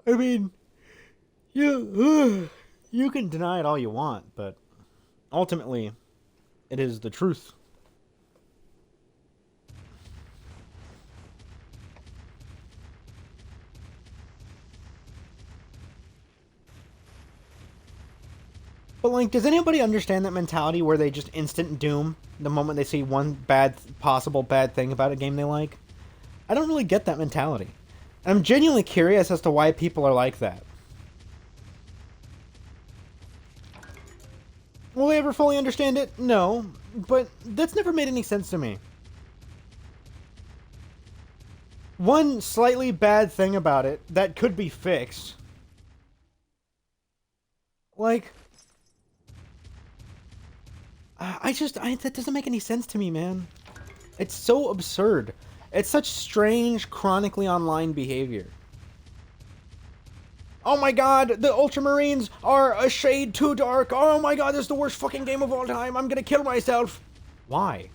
I mean, you can deny it all you want, but ultimately, it is the truth. But, like, does anybody understand that mentality where they just instant doom the moment they see one possible bad thing about a game they like? I don't really get that mentality. And I'm genuinely curious as to why people are like that. Will they ever fully understand it? No. But that's never made any sense to me. One slightly bad thing about it that could be fixed. Like... that doesn't make any sense to me, man. It's so absurd. It's such strange, chronically online behavior. Oh my god, the Ultramarines are a shade too dark. Oh my god, this is the worst fucking game of all time. I'm gonna kill myself. Why?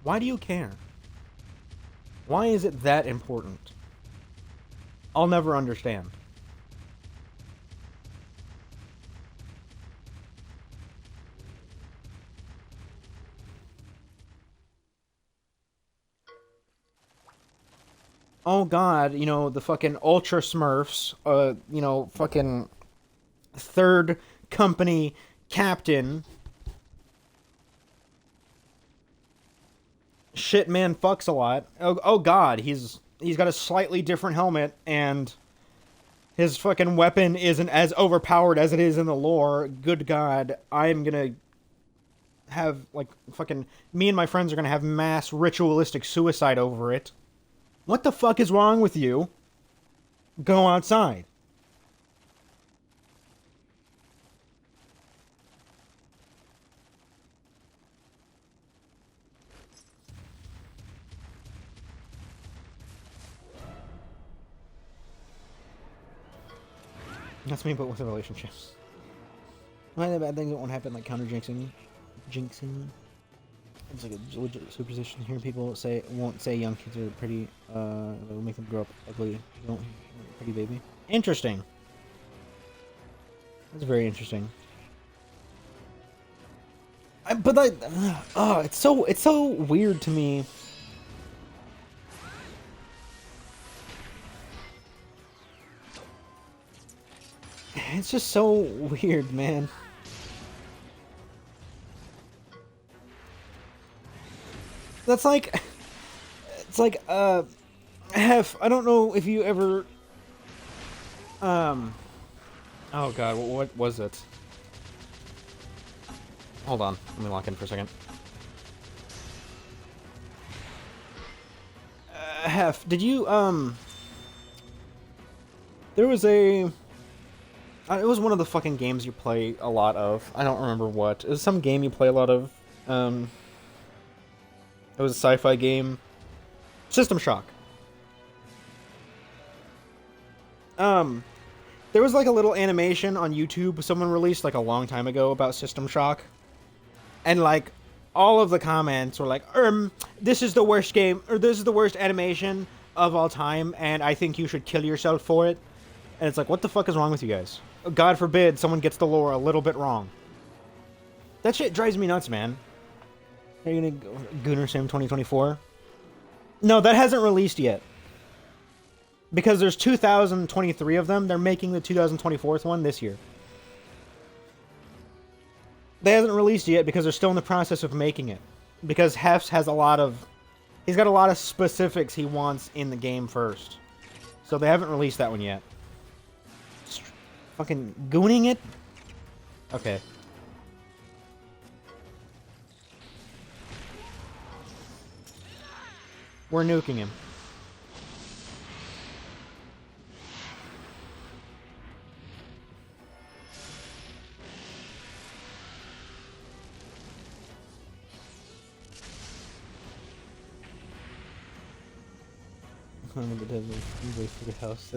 Why do you care? Why is it that important? I'll never understand. Oh god, you know, the fucking Ultra Smurfs, you know, fucking third company captain. Shit man fucks a lot. Oh god, he's got a slightly different helmet, and his fucking weapon isn't as overpowered as it is in the lore. Good god, I'm gonna have, like, fucking... Me and my friends are gonna have mass ritualistic suicide over it. What the fuck is wrong with you? Go outside. That's me, but with a relationship. Why the bad things that won't happen, like counter jinxing? Jinxing? It's like a legit superstition here. People won't say young kids are pretty. It'll make them grow up ugly. Don't pretty baby. Interesting. That's very interesting. But like, it's so weird to me. It's just so weird, man. That's like, it's like, Hef, I don't know if you ever, oh god, what was it? Hold on, let me lock in for a second. Hef, did you, there was it was one of the fucking games you play a lot of. I don't remember what. It was some game you play a lot of, It was a sci-fi game. System Shock. There was like a little animation on YouTube someone released like a long time ago about System Shock. And like all of the comments were like, this is the worst game, or this is the worst animation of all time, and I think you should kill yourself for it. And it's like, what the fuck is wrong with you guys? God forbid someone gets the lore a little bit wrong. That shit drives me nuts, man. Are you gonna go Gooner Sim 2024? No, that hasn't released yet. Because there's 2023 of them, they're making the 2024 one this year. They haven't released yet because they're still in the process of making it. Because Hefs has a lot of... He's got a lot of specifics he wants in the game first. So they haven't released that one yet. Fucking gooning it? Okay. We're nuking him. I'm gonna wait for the house.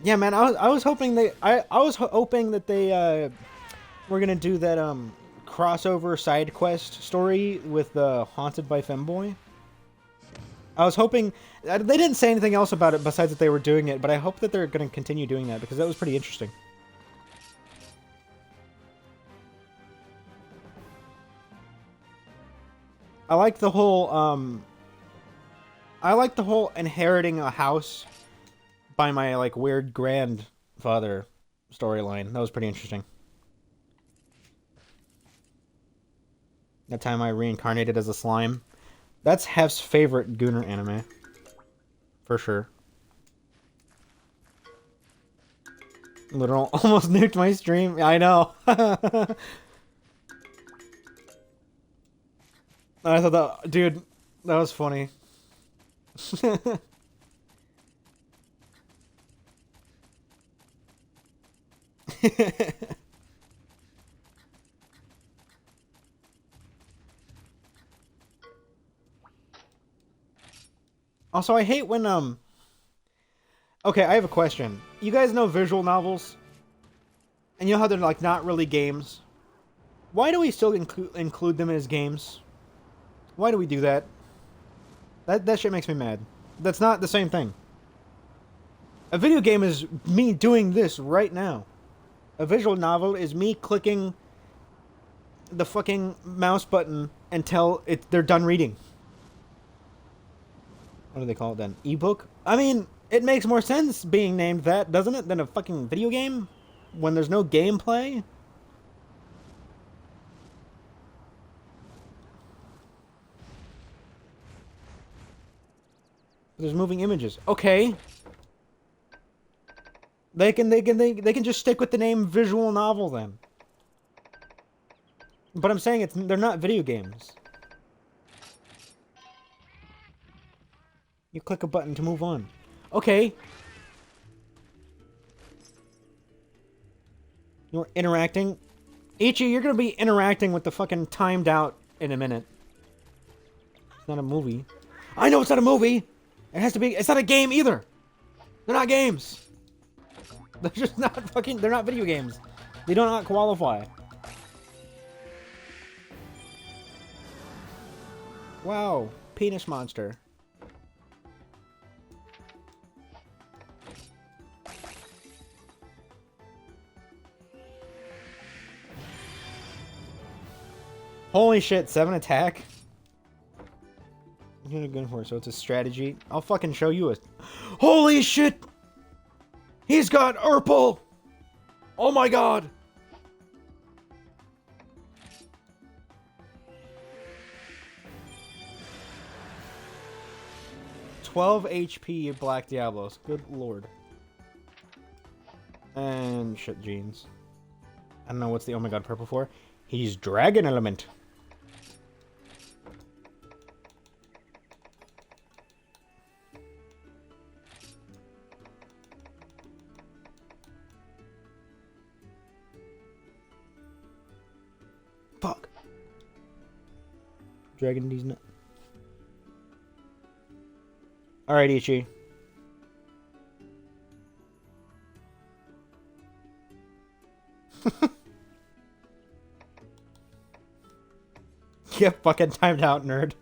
Yeah, man. I was hoping I was hoping that they were gonna do that crossover side quest story with Haunted by Femboy. I was hoping they didn't say anything else about it besides that they were doing it, but I hope that they're gonna continue doing that because that was pretty interesting. I like the whole inheriting a house by my like weird grandfather storyline. That was pretty interesting. That time I reincarnated as a slime. That's Hef's favorite Gooner anime. For sure. Literal almost nuked my stream. I know. I thought that, dude, that was funny. Also, I hate when, okay, I have a question. You guys know visual novels? And you know how they're, like, not really games? Why do we still include them as games? Why do we do that? That shit makes me mad. That's not the same thing. A video game is me doing this right now. A visual novel is me clicking the fucking mouse button until they're done reading. What do they call it then? Ebook? I mean, it makes more sense being named that, doesn't it, than a fucking video game? When there's no gameplay? There's moving images. Okay. They can just stick with the name visual novel then. But I'm saying they're not video games. You click a button to move on. Okay. You're interacting. Ichi, you're gonna be interacting with the fucking timed out in a minute. It's not a movie. I know it's not a movie! It has to be. It's not a game either! They're not games! They're just not fucking. They're not video games. They do not qualify. Wow. Penis monster. Holy shit, 7 attack? You're good for it, so it's a strategy. I'll fucking show you a... Holy shit! He's got Urple! Oh my god! $12 HP Black Diablos. Good lord. And shit, jeans. I don't know what's the oh my god purple for. He's Dragon Element. Dragging these nuts. Alright, Ichi. Get fucking timed out, nerd.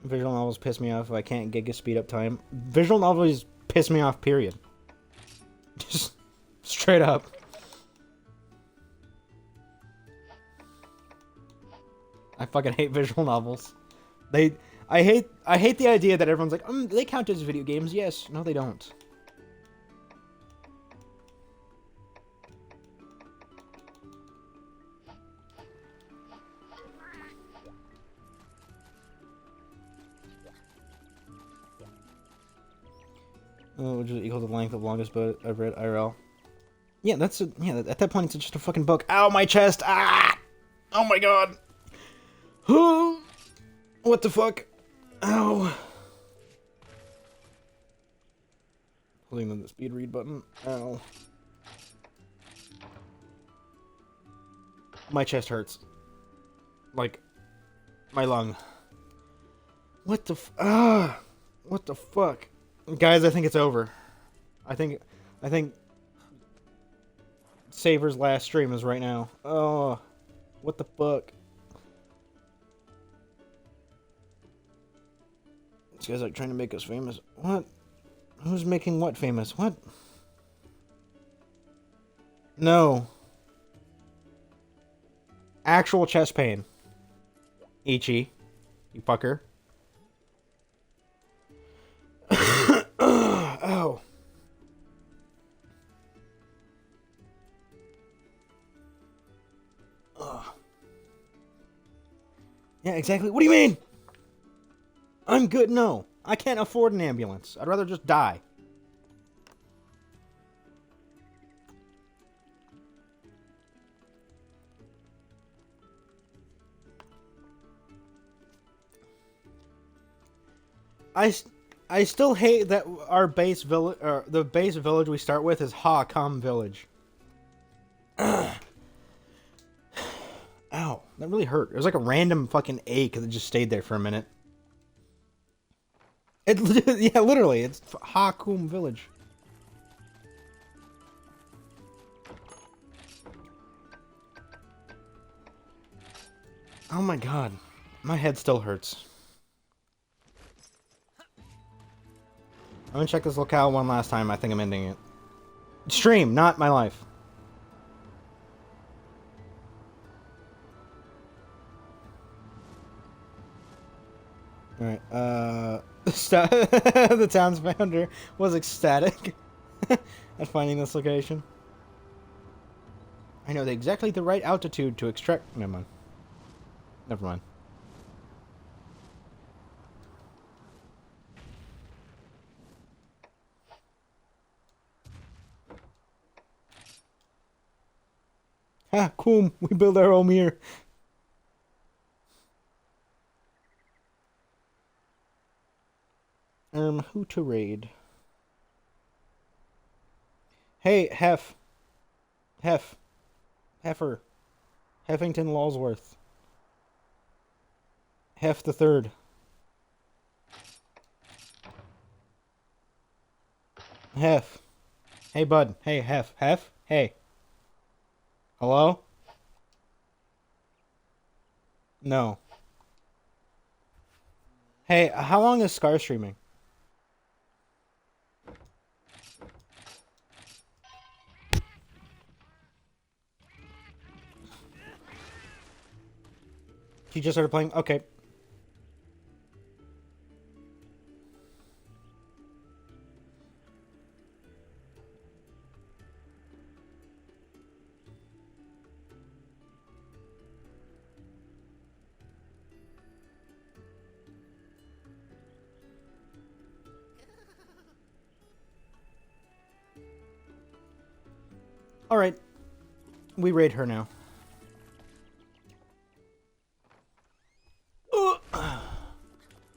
Visual novels piss me off if I can't get speed up time. Visual novels piss me off, period. Just straight up. I fucking hate visual novels. I hate the idea that everyone's like, they count as video games. Yes. No, they don't. Which is equal to the length of longest book I've read IRL. Yeah, yeah, at that point it's just a fucking book. Ow, my chest! Ah! Oh my god! What the fuck? Ow. Holding the speed read button. Ow. My chest hurts. Like, my lung. What the what the fuck? Guys, I think it's over. I think Saber's last stream is right now. Oh, what the fuck? These guys are trying to make us famous. What? Who's making what famous? What? No. Actual chest pain. Ichi. You fucker. Oh. Yeah, exactly. What do you mean? I'm good. No. I can't afford an ambulance. I'd rather just die. I still hate that our base village, or the base village we start with is Ha Kam Village. Ow, that really hurt. It was like a random fucking ache that just stayed there for a minute. Yeah, literally, it's Ha Kam Village. Oh my god, my head still hurts. I'm gonna check this locale one last time. I think I'm ending it. Stream, not my life. Alright, the town's founder was ecstatic at finding this location. I know exactly the right altitude to extract... Never mind. Never mind. Ha, cool. We build our home here. Who to raid? Hey, Heifer. Heffington Lawsworth. Hef the Third. Hef. Hey, bud. Hey, Hef. Hey. Hello? No. Hey, how long is Scar streaming? He just started playing? Okay. Alright. We raid her now.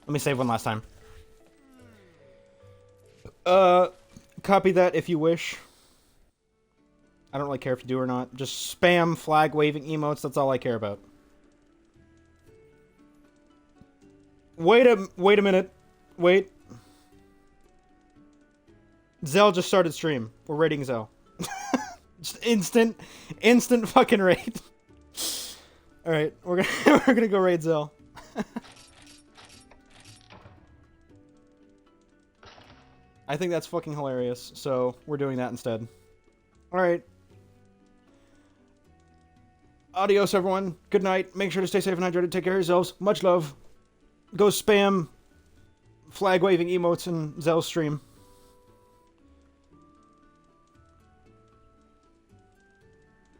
Let me save one last time. Copy that if you wish. I don't really care if you do or not. Just spam flag waving emotes, that's all I care about. Wait a minute. Wait. Zell just started stream. We're raiding Zell. Just instant fucking raid. Alright, we're gonna go raid Zell. I think that's fucking hilarious, so we're doing that instead. Alright. Adios, everyone. Good night. Make sure to stay safe and hydrated. Take care of yourselves. Much love. Go spam flag waving emotes in Zell's stream.